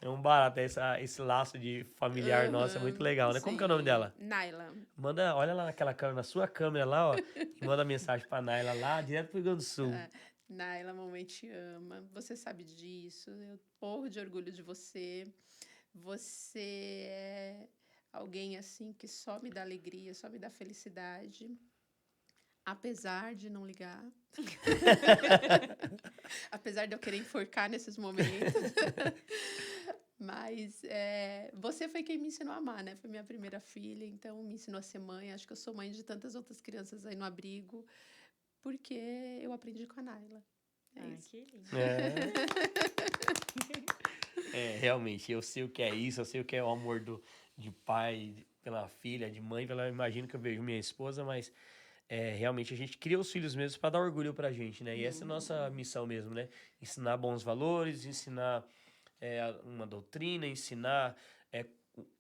Speaker 1: É um barato, esse laço de familiar nosso é muito legal, né? Como que é o nome dela?
Speaker 3: Naila.
Speaker 1: Olha lá naquela câmera, na sua câmera lá, ó, e manda mensagem pra Naila lá, direto pro Rio Grande do Sul.
Speaker 3: Naila, mamãe te ama, você sabe disso, eu morro de orgulho de você. Você é alguém assim que só me dá alegria, só me dá felicidade. Apesar de não ligar. Apesar de eu querer enforcar nesses momentos. Mas você foi quem me ensinou a amar, né? Foi minha primeira filha, então me ensinou a ser mãe. Acho que eu sou mãe de tantas outras crianças aí no abrigo, porque eu aprendi com a Naila. Isso.
Speaker 2: Que lindo.
Speaker 1: Realmente, eu sei o que é isso, eu sei o que é o amor de pai pela filha, de mãe, pela, imagino que eu vejo minha esposa, mas realmente a gente cria os filhos mesmo para dar orgulho pra gente, né? E essa é a nossa missão mesmo, né? Ensinar bons valores, ensinar uma doutrina, ensinar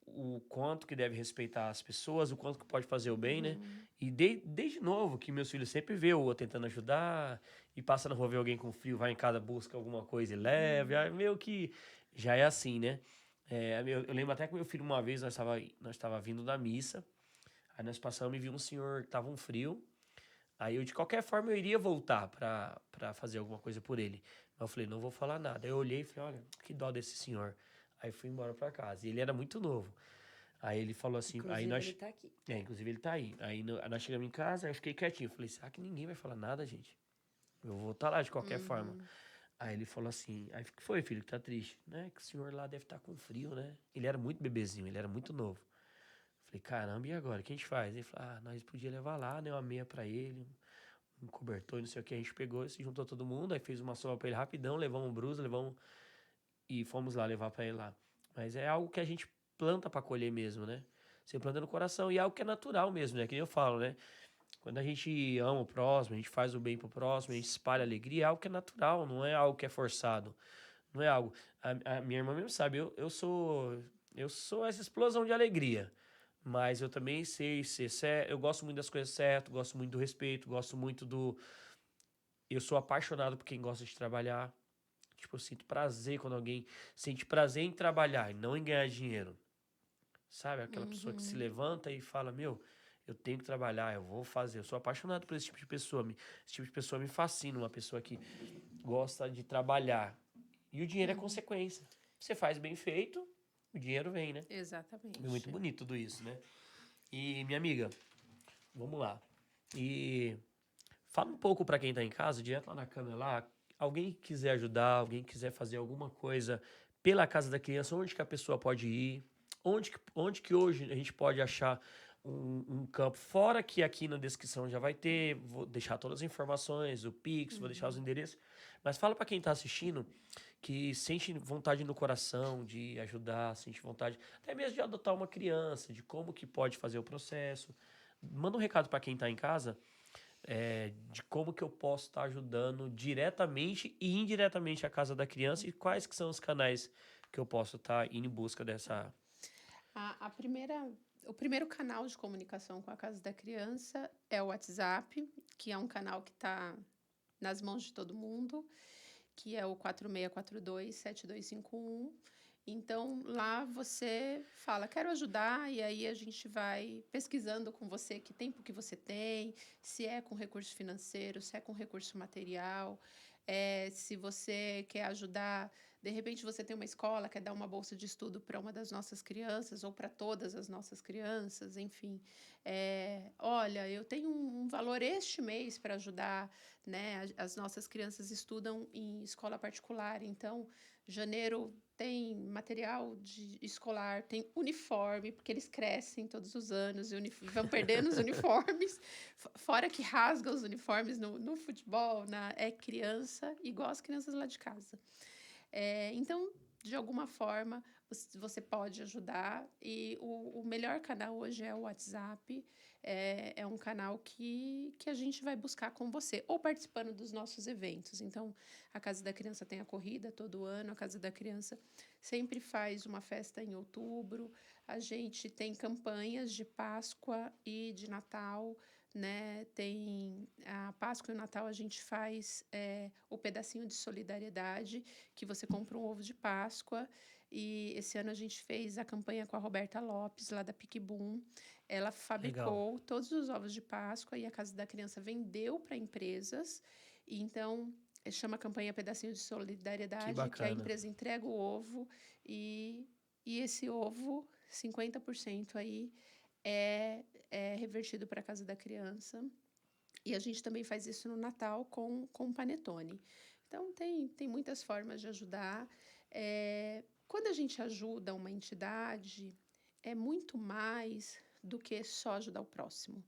Speaker 1: o quanto que deve respeitar as pessoas, o quanto que pode fazer o bem, né? E desde novo, que meus filhos sempre vê eu tentando ajudar, e passa na rua, vê alguém com frio, vai em casa, busca alguma coisa e leva, meio que já é assim, né? Eu lembro até que meu filho, uma vez, nós tava vindo da missa, aí nós passamos e vi um senhor que tava um frio, aí eu, de qualquer forma, eu iria voltar pra fazer alguma coisa por ele. Mas eu falei, não vou falar nada. Aí eu olhei e falei, olha, que dó desse senhor. Aí fui embora pra casa. E ele era muito novo. Aí ele falou assim...
Speaker 2: Inclusive, ele tá aqui.
Speaker 1: Inclusive ele tá aí. Aí nós chegamos em casa, aí eu fiquei quietinho. Falei, será que ninguém vai falar nada, gente? Eu vou estar lá de qualquer forma. Aí ele falou assim, aí o que foi, filho, que tá triste? Né? Que o senhor lá deve estar com frio, né? Ele era muito bebezinho, ele era muito novo. Falei, caramba, e agora? O que a gente faz? Ele falou, nós podíamos levar lá, né? Uma meia pra ele, um cobertor, não sei o que. A gente pegou, se juntou todo mundo, aí fez uma sopa pra ele rapidão, levamos um brusa, e fomos lá levar pra ele lá. Mas é algo que a gente planta pra colher mesmo, né? Você planta no coração, e é algo que é natural mesmo, né? Que nem eu falo, né? Quando a gente ama o próximo, a gente faz o bem pro próximo, a gente espalha alegria, é algo que é natural, não é algo que é forçado. Não é algo... A minha irmã mesmo sabe, eu sou essa explosão de alegria. Mas eu também sei ser certo. Eu gosto muito das coisas certas, gosto muito do respeito, gosto muito do... Eu sou apaixonado por quem gosta de trabalhar. Tipo, eu sinto prazer quando alguém sente prazer em trabalhar e não em ganhar dinheiro. Sabe? Aquela pessoa que se levanta e fala, meu, eu tenho que trabalhar, eu vou fazer. Eu sou apaixonado por esse tipo de pessoa. Esse tipo de pessoa me fascina, uma pessoa que gosta de trabalhar. E o dinheiro é consequência. Você faz bem feito, o dinheiro vem, né?
Speaker 3: Exatamente.
Speaker 1: É muito bonito tudo isso, né? E, minha amiga, vamos lá. E fala um pouco para quem tá em casa, direto lá na câmera lá, alguém que quiser ajudar, alguém que quiser fazer alguma coisa pela Casa da Criança, onde que a pessoa pode ir? Onde que hoje a gente pode achar um campo? Fora que aqui na descrição já vai ter, vou deixar todas as informações, o Pix, vou deixar os endereços. Mas fala para quem tá assistindo que sente vontade no coração de ajudar, sente vontade até mesmo de adotar uma criança, de como que pode fazer o processo. Manda um recado para quem tá em casa, de como que eu posso estar ajudando diretamente e indiretamente a Casa da Criança e quais que são os canais que eu posso estar indo em busca dessa...
Speaker 3: O primeiro canal de comunicação com a Casa da Criança é o WhatsApp, que é um canal que está nas mãos de todo mundo, que é o 4642-7251. Então, lá você fala, quero ajudar, e aí a gente vai pesquisando com você que tempo que você tem, se é com recurso financeiro, se é com recurso material, se você quer ajudar, de repente você tem uma escola, quer dar uma bolsa de estudo para uma das nossas crianças ou para todas as nossas crianças, enfim. Olha, eu tenho um valor este mês para ajudar, né? As nossas crianças estudam em escola particular, então janeiro tem material escolar, tem uniforme, porque eles crescem todos os anos e vão perdendo os uniformes, fora que rasga os uniformes no futebol, é criança, igual as crianças lá de casa. Então, de alguma forma, você pode ajudar. E o melhor canal hoje é o WhatsApp. É um canal que a gente vai buscar com você, ou participando dos nossos eventos. Então, a Casa da Criança tem a corrida todo ano, a Casa da Criança sempre faz uma festa em outubro. A gente tem campanhas de Páscoa e de Natal, né? Tem a Páscoa e o Natal, a gente faz o pedacinho de solidariedade, que você compra um ovo de Páscoa. E esse ano a gente fez a campanha com a Roberta Lopes, lá da Piquebum. Ela fabricou todos os ovos de Páscoa e a Casa da Criança vendeu para empresas. E então, chama a campanha Pedacinho de Solidariedade, que a empresa entrega o ovo e esse ovo, 50% aí, é revertido para a Casa da Criança. E a gente também faz isso no Natal com panetone. Então, tem muitas formas de ajudar. Quando a gente ajuda uma entidade, é muito mais do que só ajudar o próximo,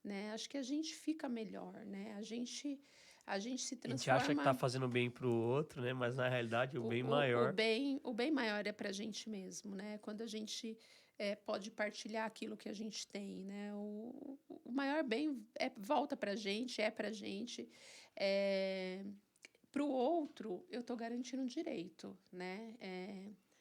Speaker 3: né? Acho que a gente fica melhor, né? A gente se
Speaker 1: A gente acha que
Speaker 3: transforma.
Speaker 1: tá fazendo bem pro outro, né? Mas na realidade o bem maior.
Speaker 3: O bem maior é para a gente mesmo, né? Quando a gente pode partilhar aquilo que a gente tem, né? O maior bem volta para a gente, é para a gente. Para o outro, eu estou garantindo um direito, né?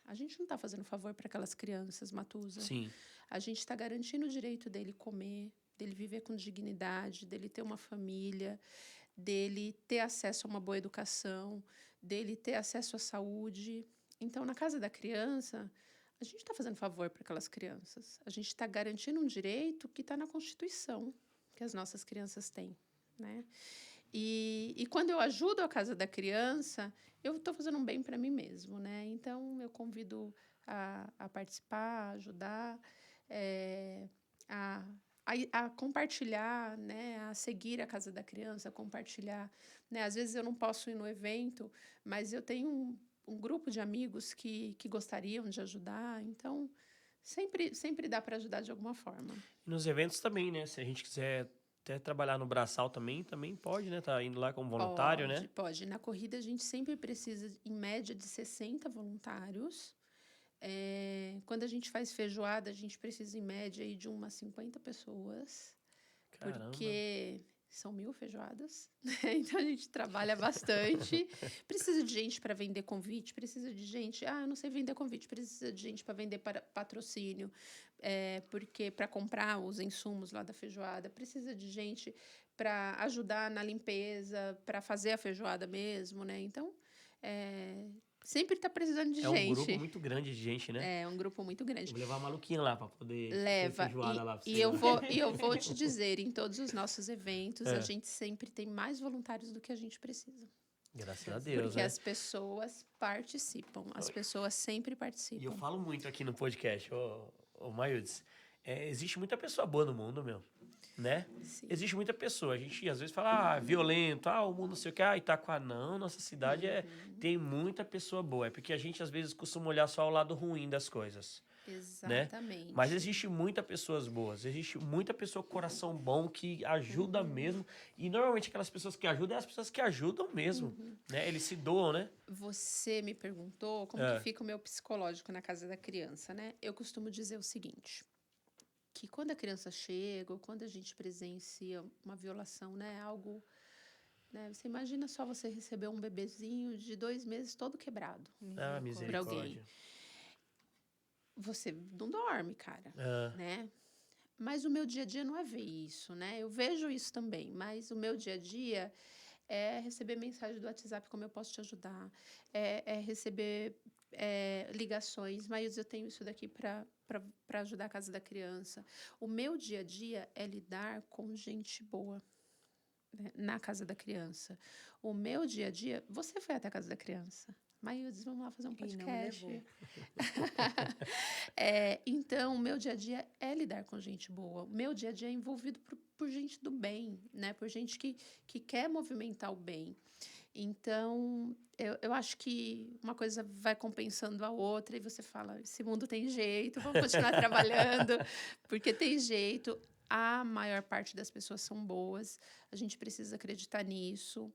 Speaker 3: A gente não está fazendo favor para aquelas crianças, Matusa.
Speaker 1: Sim.
Speaker 3: A gente está garantindo o direito dele comer, dele viver com dignidade, dele ter uma família, dele ter acesso a uma boa educação, dele ter acesso à saúde. Então, na casa da criança, a gente está fazendo favor para aquelas crianças. A gente está garantindo um direito que está na Constituição, que as nossas crianças têm, né? E quando eu ajudo a casa da criança, eu estou fazendo um bem para mim mesmo, né? Então, eu convido a participar, a ajudar, a compartilhar, né? A seguir a casa da criança, a compartilhar, né? Às vezes eu não posso ir no evento, mas eu tenho um grupo de amigos que gostariam de ajudar. Então, sempre dá para ajudar de alguma forma.
Speaker 1: E nos eventos também, né? Se a gente quiser até trabalhar no braçal também pode, né? Tá indo lá como voluntário, né?
Speaker 3: Pode. Na corrida, a gente sempre precisa, em média, de 60 voluntários. Quando a gente faz feijoada, a gente precisa, em média, aí, de umas 50 pessoas.
Speaker 1: Caramba.
Speaker 3: Porque são 1000 feijoadas. Então, a gente trabalha bastante. Precisa de gente para vender convite, precisa de gente... eu não sei vender convite. Precisa de gente para vender patrocínio, porque para comprar os insumos lá da feijoada. Precisa de gente para ajudar na limpeza, para fazer a feijoada mesmo, né? Então, sempre está precisando de gente.
Speaker 1: É um grupo muito grande de gente, né?
Speaker 3: É um grupo muito grande.
Speaker 1: Vou levar a maluquinha lá para poder
Speaker 3: Leva.
Speaker 1: feijoada lá.
Speaker 3: E eu vou te dizer, em todos os nossos eventos, a gente sempre tem mais voluntários do que a gente precisa.
Speaker 1: Graças a Deus,
Speaker 3: Porque
Speaker 1: né?
Speaker 3: as pessoas participam. As pessoas sempre participam.
Speaker 1: E eu falo muito aqui no podcast, ô Maiudes, existe muita pessoa boa no mundo, meu. Né?
Speaker 3: Sim.
Speaker 1: Existe muita pessoa. A gente às vezes fala, violento, o mundo não sei o que, Itaquá. Não, nossa cidade tem muita pessoa boa. É porque a gente às vezes costuma olhar só o lado ruim das coisas.
Speaker 3: Exatamente.
Speaker 1: Né? Mas existe muita pessoas boas, existe muita pessoa com coração bom que ajuda mesmo. E normalmente aquelas pessoas que ajudam as pessoas que ajudam mesmo. Né? Eles se doam, né?
Speaker 3: Você me perguntou como que fica o meu psicológico na casa da criança, né? Eu costumo dizer o seguinte, que quando a criança chega, ou quando a gente presencia uma violação, né? Algo... Né? Você imagina só você receber um bebezinho de 2 meses todo quebrado.
Speaker 1: Misericórdia.
Speaker 3: Pra alguém. Você não dorme, cara, né? Mas o meu dia a dia não é ver isso, né? Eu vejo isso também, mas o meu dia a dia é receber mensagem do WhatsApp, como eu posso te ajudar, é receber ligações, mas eu tenho isso daqui para ajudar a casa da criança. O meu dia a dia é lidar com gente boa, né, na casa da criança. O meu dia a dia... Você foi até a casa da criança? Maiudes, vamos lá fazer um podcast. Então, o meu dia a dia é lidar com gente boa. O meu dia a dia é envolvido por gente do bem, né? Por gente que quer movimentar o bem. Então, eu acho que uma coisa vai compensando a outra e você fala, esse mundo tem jeito, vamos continuar trabalhando, porque tem jeito. A maior parte das pessoas são boas, a gente precisa acreditar nisso.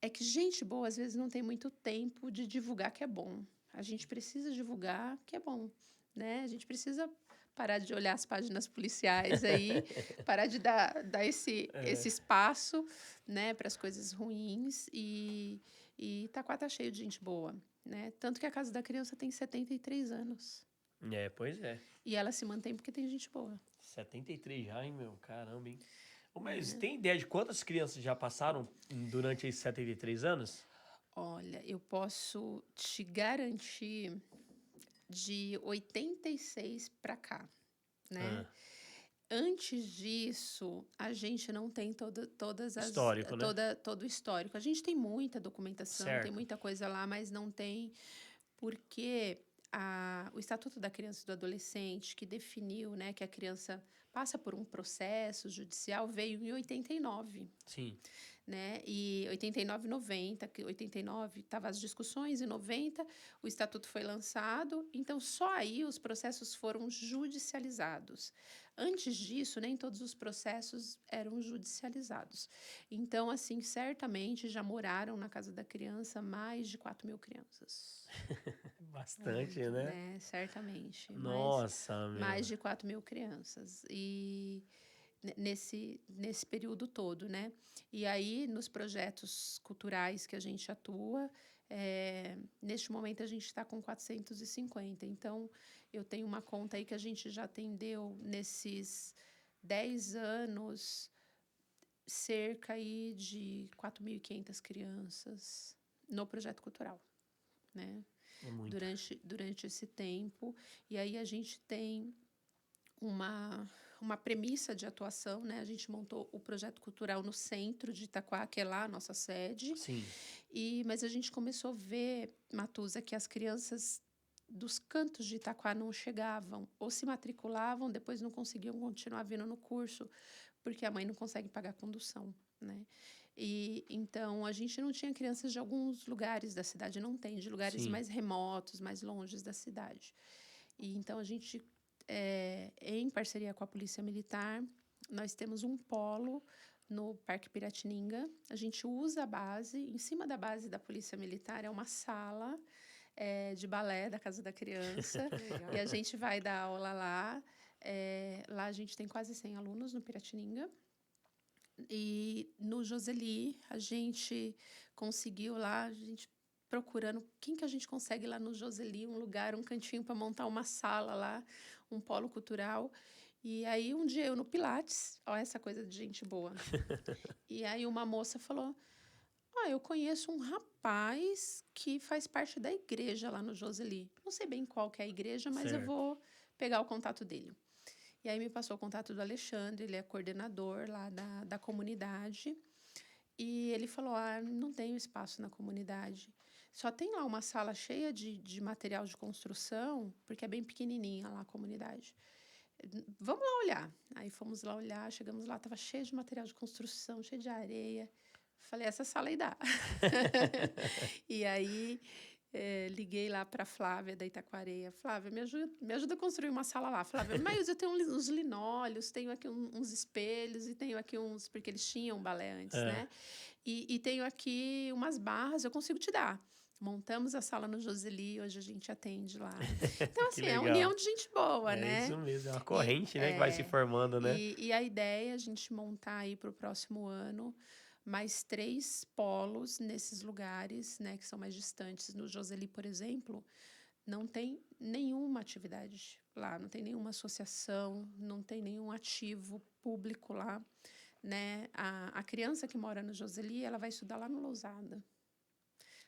Speaker 3: É que gente boa, às vezes, não tem muito tempo de divulgar que é bom. A gente precisa divulgar que é bom, né? A gente precisa parar de olhar as páginas policiais aí, parar de dar esse espaço, né, para as coisas ruins. E Itaquá tá cheio de gente boa, né? Tanto que a Casa da Criança tem 73 anos.
Speaker 1: Pois é.
Speaker 3: E ela se mantém porque tem gente boa.
Speaker 1: 73 já, hein, meu? Caramba, hein? Mas tem ideia de quantas crianças já passaram durante esses 73 anos?
Speaker 3: Olha, eu posso te garantir de 86 para cá, né? Antes disso, a gente não tem todas as...
Speaker 1: Histórico, né?
Speaker 3: Todo o histórico. A gente tem muita documentação,
Speaker 1: certo.
Speaker 3: tem muita coisa lá, mas não tem porque o Estatuto da Criança e do Adolescente, que definiu, né, que a criança passa por um processo judicial, veio em 89.
Speaker 1: Sim.
Speaker 3: Né? E 89 e 90, que 89 estavam as discussões, em 90 o estatuto foi lançado, então só aí os processos foram judicializados. Antes disso, nem todos os processos eram judicializados. Então, assim, certamente já moraram na Casa da Criança mais de 4.000 crianças.
Speaker 1: Bastante, né?
Speaker 3: Certamente.
Speaker 1: Nossa,
Speaker 3: mais de 4.000 crianças. E nesse período todo, né? E aí, nos projetos culturais que a gente atua, neste momento a gente está com 450. Então, eu tenho uma conta aí que a gente já atendeu nesses 10 anos cerca aí de 4.500 crianças no projeto cultural, né?
Speaker 1: É muito.
Speaker 3: Durante esse tempo. E aí a gente tem uma premissa de atuação, né? A gente montou o projeto cultural no centro de Itaquá, que é lá a nossa sede.
Speaker 1: Sim.
Speaker 3: Mas a gente começou a ver, Matuza, que as crianças dos cantos de Itaquá não chegavam, ou se matriculavam, depois não conseguiam continuar vindo no curso, porque a mãe não consegue pagar a condução, né? E então a gente não tinha crianças de alguns lugares da cidade, não tem, de lugares mais remotos, mais longes da cidade. E então a gente, em parceria com a Polícia Militar, nós temos um polo no Parque Piratininga. A gente usa a base, em cima da base da Polícia Militar é uma sala de balé da Casa da Criança. E a gente vai dar aula lá. Lá a gente tem quase 100 alunos no Piratininga. E no Joseli, a gente conseguiu lá, a gente procurando quem que a gente consegue lá no Joseli, um lugar, um cantinho para montar uma sala lá, um polo cultural. E aí um dia eu no Pilates, ó, essa coisa de gente boa. E aí uma moça falou: eu conheço um rapaz que faz parte da igreja lá no Joseli. Não sei bem qual que é a igreja, mas eu vou pegar o contato dele. E aí me passou o contato do Alexandre, ele é coordenador lá da comunidade. E ele falou, não tenho espaço na comunidade. Só tem lá uma sala cheia de material de construção, porque é bem pequenininha lá a comunidade. Vamos lá olhar. Aí fomos lá olhar, chegamos lá, estava cheio de material de construção, cheio de areia. Falei, essa sala aí dá. E aí... liguei lá para a Flávia da Itaquareia. Flávia, me ajuda a construir uma sala lá. Flávia, mas eu tenho uns linóleos, tenho aqui uns espelhos e tenho aqui uns... Porque eles tinham balé antes, né? E tenho aqui umas barras, eu consigo te dar. Montamos a sala no Joseli, hoje a gente atende lá. Então, assim, é a união de gente boa, né?
Speaker 1: É isso mesmo, é uma corrente, né, que vai se formando, né?
Speaker 3: E a ideia é a gente montar aí para o próximo ano mais 3 polos nesses lugares, né, que são mais distantes. No Joseli, por exemplo, não tem nenhuma atividade lá, não tem nenhuma associação, não tem nenhum ativo público lá, né? A criança que mora no Joseli, ela vai estudar lá no Lousada.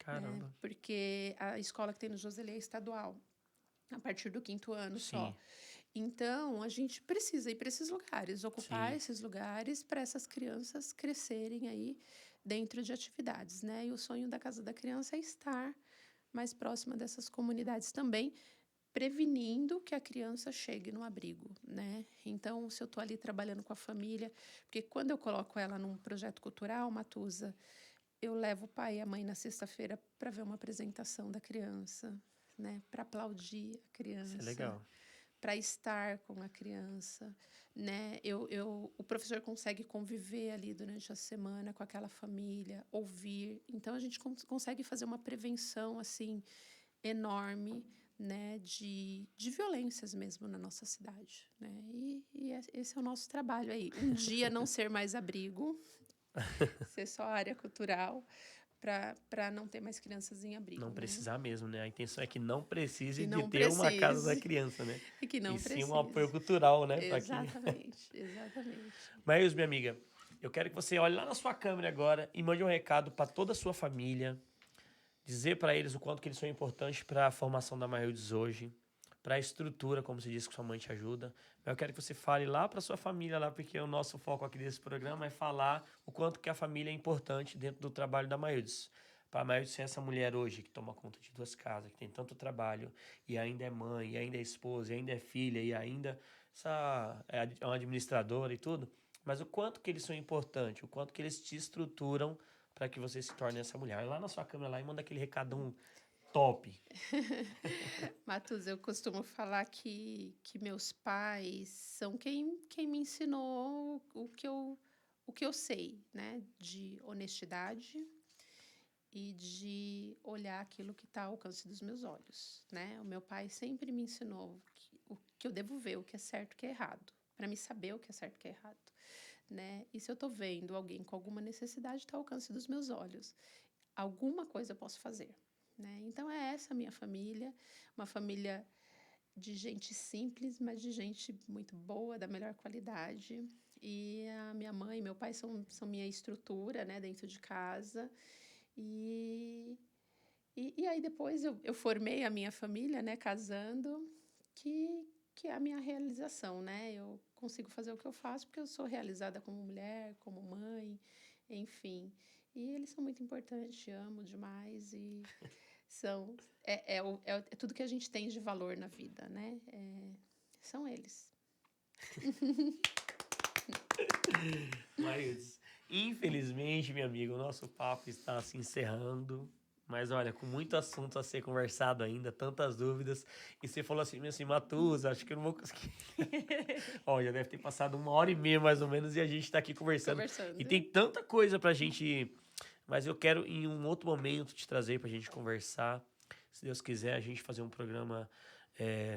Speaker 1: Caramba.
Speaker 3: Né? Porque a escola que tem no Joseli é estadual, a partir do 5º ano só. Então, a gente precisa ir para esses lugares, ocupar esses lugares para essas crianças crescerem aí dentro de atividades, né? E o sonho da Casa da Criança é estar mais próxima dessas comunidades também, prevenindo que a criança chegue no abrigo, né? Então, se eu estou ali trabalhando com a família, porque quando eu coloco ela num projeto cultural, Matuza, eu levo o pai e a mãe na sexta-feira para ver uma apresentação da criança, né? Para aplaudir a criança.
Speaker 1: Isso é legal.
Speaker 3: Para estar com a criança, né? O professor consegue conviver ali durante a semana com aquela família, ouvir. Então, a gente consegue fazer uma prevenção, assim, enorme, né? De violências mesmo na nossa cidade, né? E esse é o nosso trabalho aí. Um dia não ser mais abrigo, ser só área cultural, para não ter mais crianças em abrigo.
Speaker 1: Não
Speaker 3: né?
Speaker 1: precisar mesmo, né? A intenção é que não precise
Speaker 3: não
Speaker 1: de ter uma casa da criança, né?
Speaker 3: E que não precise.
Speaker 1: Sim um apoio cultural, né?
Speaker 3: Exatamente, exatamente.
Speaker 1: Mas, minha amiga, eu quero que você olhe lá na sua câmera agora e mande um recado para toda a sua família, dizer para eles o quanto que eles são importantes para a formação da Maildes hoje, para a estrutura, como você disse que sua mãe te ajuda. Mas eu quero que você fale lá para sua família, lá, porque o nosso foco aqui desse programa é falar o quanto que a família é importante dentro do trabalho da Maildes. Para a Maildes ser essa mulher hoje que toma conta de 2 casas, que tem tanto trabalho, e ainda é mãe, e ainda é esposa, e ainda é filha, e ainda é uma administradora e tudo, mas o quanto que eles são importantes, o quanto que eles te estruturam para que você se torne essa mulher. Vai lá na sua câmera lá e manda aquele recadão top.
Speaker 3: Matus, eu costumo falar que meus pais são quem me ensinou o que eu sei, né? De honestidade e de olhar aquilo que está ao alcance dos meus olhos, né? O meu pai sempre me ensinou o que eu devo ver, o que é certo e o que é errado, para me saber o que é certo e o que é errado, né? E se eu estou vendo alguém com alguma necessidade, está ao alcance dos meus olhos. Alguma coisa eu posso fazer, né? Então, é essa a minha família, uma família de gente simples, mas de gente muito boa, da melhor qualidade. E a minha mãe e meu pai são minha estrutura, né, dentro de casa. E aí depois eu formei a minha família, né, casando, que é a minha realização, né? Eu consigo fazer o que eu faço porque eu sou realizada como mulher, como mãe, enfim. E eles são muito importantes, amo demais e é tudo que a gente tem de valor na vida, né? São eles.
Speaker 1: Mas, infelizmente, meu amigo, o nosso papo está se encerrando. Mas olha, com muito assunto a ser conversado ainda, tantas dúvidas. E você falou assim, Matus, acho que eu não vou conseguir. Ó, já deve ter passado 1h30 mais ou menos e a gente está aqui conversando. E tem tanta coisa pra gente. Mas eu quero em um outro momento te trazer pra gente conversar. Se Deus quiser, a gente fazer um programa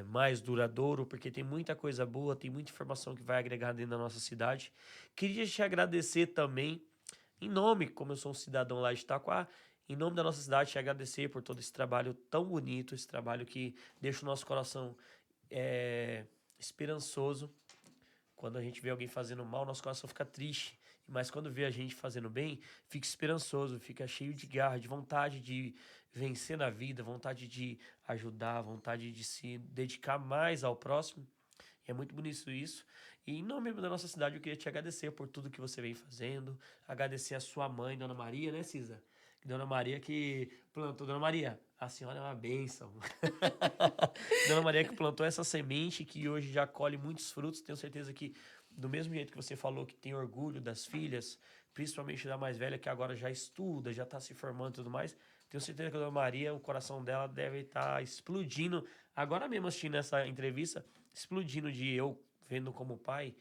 Speaker 1: mais duradouro, porque tem muita coisa boa, tem muita informação que vai agregar dentro da nossa cidade. Queria te agradecer também, em nome, como eu sou um cidadão lá de Itaquá, em nome da nossa cidade, te agradecer por todo esse trabalho tão bonito, esse trabalho que deixa o nosso coração esperançoso. Quando a gente vê alguém fazendo mal, nosso coração fica triste. Mas quando vê a gente fazendo bem, fica esperançoso, fica cheio de garra, de vontade de vencer na vida, vontade de ajudar, vontade de se dedicar mais ao próximo. É muito bonito isso. E em nome da nossa cidade, eu queria te agradecer por tudo que você vem fazendo. Agradecer a sua mãe, Dona Maria, né, Cisa? Dona Maria que plantou. Dona Maria, a senhora é uma bênção. Dona Maria que plantou essa semente que hoje já colhe muitos frutos. Tenho certeza que, do mesmo jeito que você falou que tem orgulho das filhas, principalmente da mais velha, que agora já estuda, já está se formando e tudo mais, tenho certeza que a Dona Maria, o coração dela deve estar explodindo. Agora mesmo assistindo essa entrevista, explodindo de eu vendo como pai,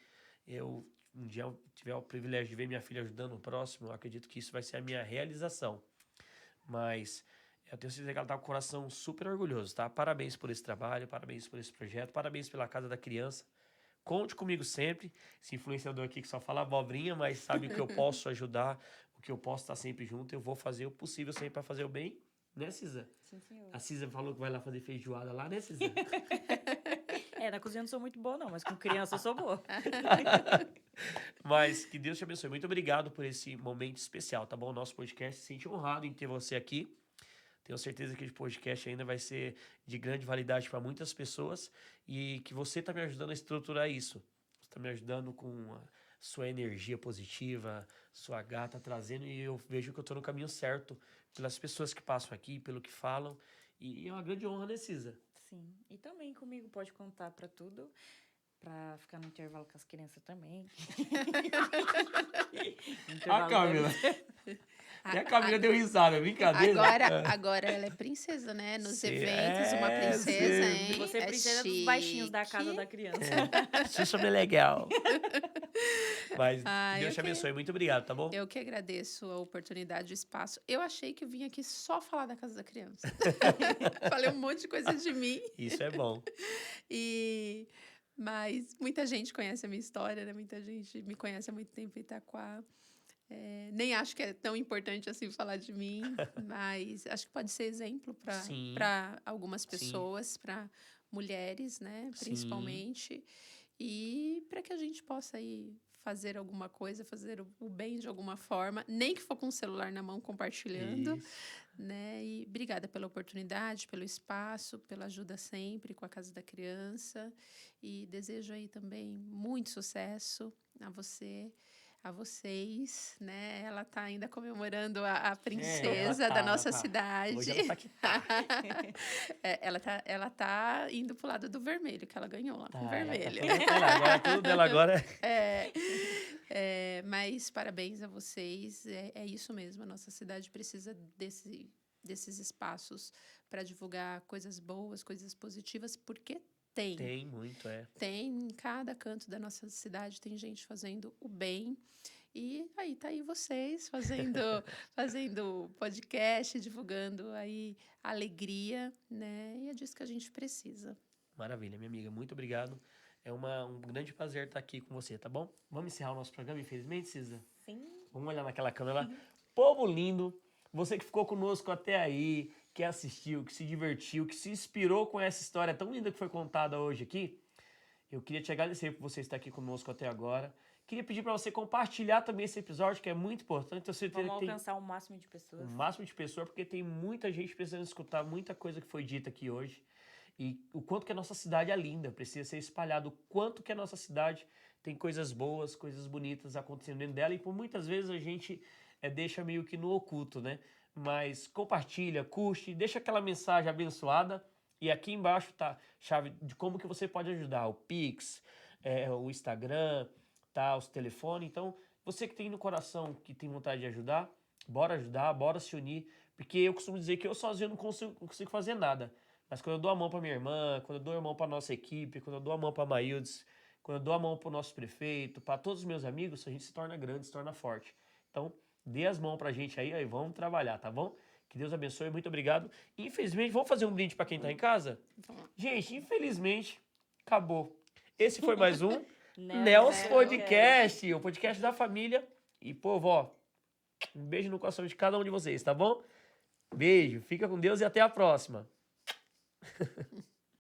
Speaker 1: eu um dia eu tiver o privilégio de ver minha filha ajudando o próximo, eu acredito que isso vai ser a minha realização. Mas eu tenho certeza que ela está com o coração super orgulhoso, tá? Parabéns por esse trabalho, parabéns por esse projeto, parabéns pela Casa da Criança. Conte comigo sempre, esse influenciador aqui que só fala abobrinha, mas sabe que eu posso ajudar, o que eu posso estar sempre junto, eu vou fazer o possível sempre para fazer o bem, né, Cisa?
Speaker 2: Sim, senhor.
Speaker 1: A Cisa falou que vai lá fazer feijoada lá, né, Cisa?
Speaker 2: Na cozinha eu não sou muito boa, não, mas com criança eu sou boa.
Speaker 1: Mas que Deus te abençoe. Muito obrigado por esse momento especial, tá bom? O nosso podcast se sente honrado em ter você aqui. Tenho certeza que esse podcast ainda vai ser de grande validade para muitas pessoas e que você está me ajudando a estruturar isso. Você está me ajudando com a sua energia positiva, sua gata trazendo, e eu vejo que eu estou no caminho certo pelas pessoas que passam aqui, pelo que falam. E é uma grande honra, né, Cisa?
Speaker 2: Sim. E também comigo pode contar para tudo. Pra ficar no intervalo com as crianças também.
Speaker 1: A Camila. Até a Camila deu risada, brincadeira.
Speaker 3: Agora ela é princesa, né? Nos eventos, uma princesa, hein?
Speaker 2: Você é princesa dos baixinhos da casa da criança.
Speaker 1: Xuxa é legal. Mas Deus te abençoe. Muito obrigado, tá bom?
Speaker 3: Eu que agradeço a oportunidade, o espaço. Eu achei que eu vim aqui só falar da Casa da Criança. Falei um monte de coisa de mim.
Speaker 1: Isso é bom.
Speaker 3: Mas muita gente conhece a minha história, né? Muita gente me conhece há muito tempo em Itaquá. Nem acho que é tão importante assim falar de mim, mas acho que pode ser exemplo para algumas pessoas, para mulheres, né? Principalmente. E para que a gente possa aí fazer alguma coisa, fazer o bem de alguma forma, nem que for com o celular na mão compartilhando. Isso. Né? E obrigada pela oportunidade, pelo espaço, pela ajuda sempre com a Casa da Criança. E desejo aí também muito sucesso a você, a vocês, né? Ela tá ainda comemorando a princesa da nossa cidade.
Speaker 1: Hoje ela tá aqui.
Speaker 3: Ela tá indo pro lado do vermelho, que ela ganhou lá com o vermelho.
Speaker 1: Agora tudo dela agora.
Speaker 3: Mas parabéns a vocês. É isso mesmo. A nossa cidade precisa desses espaços para divulgar coisas boas, coisas positivas, porque tem
Speaker 1: muito,
Speaker 3: Tem em cada canto da nossa cidade, tem gente fazendo o bem. E aí tá aí vocês fazendo podcast, divulgando aí a alegria, né? E é disso que a gente precisa.
Speaker 1: Maravilha, minha amiga. Muito obrigado. É um grande prazer estar aqui com você, tá bom? Vamos encerrar o nosso programa, infelizmente, Cisa?
Speaker 2: Sim.
Speaker 1: Vamos olhar naquela câmera lá. Povo lindo, você que ficou conosco até aí, que assistiu, que se divertiu, que se inspirou com essa história tão linda que foi contada hoje aqui, eu queria te agradecer por você estar aqui conosco até agora. Queria pedir para você compartilhar também esse episódio, que é muito importante.
Speaker 2: Vamos alcançar o máximo de pessoas.
Speaker 1: O máximo de pessoas, porque tem muita gente precisando escutar muita coisa que foi dita aqui hoje. E o quanto que a nossa cidade é linda, precisa ser espalhado. O quanto que a nossa cidade tem coisas boas, coisas bonitas acontecendo dentro dela. E por muitas vezes a gente deixa meio que no oculto, né? Mas compartilha, curte, deixa aquela mensagem abençoada. E aqui embaixo tá a chave de como que você pode ajudar. O Pix, o Instagram, tá, os telefones. Então, você que tem no coração, que tem vontade de ajudar, bora se unir. Porque eu costumo dizer que eu sozinho não consigo fazer nada. Mas quando eu dou a mão para minha irmã, quando eu dou a mão para nossa equipe, quando eu dou a mão para a Maildes, quando eu dou a mão para o nosso prefeito, para todos os meus amigos, a gente se torna grande, se torna forte. Então, dê as mãos pra gente aí, vamos trabalhar, tá bom? Que Deus abençoe, muito obrigado. Infelizmente, vamos fazer um brinde para quem tá em casa? Gente, infelizmente, acabou. Esse foi mais um Nels Podcast, o podcast da família. E, povo, ó, um beijo no coração de cada um de vocês, tá bom? Beijo, fica com Deus e até a próxima.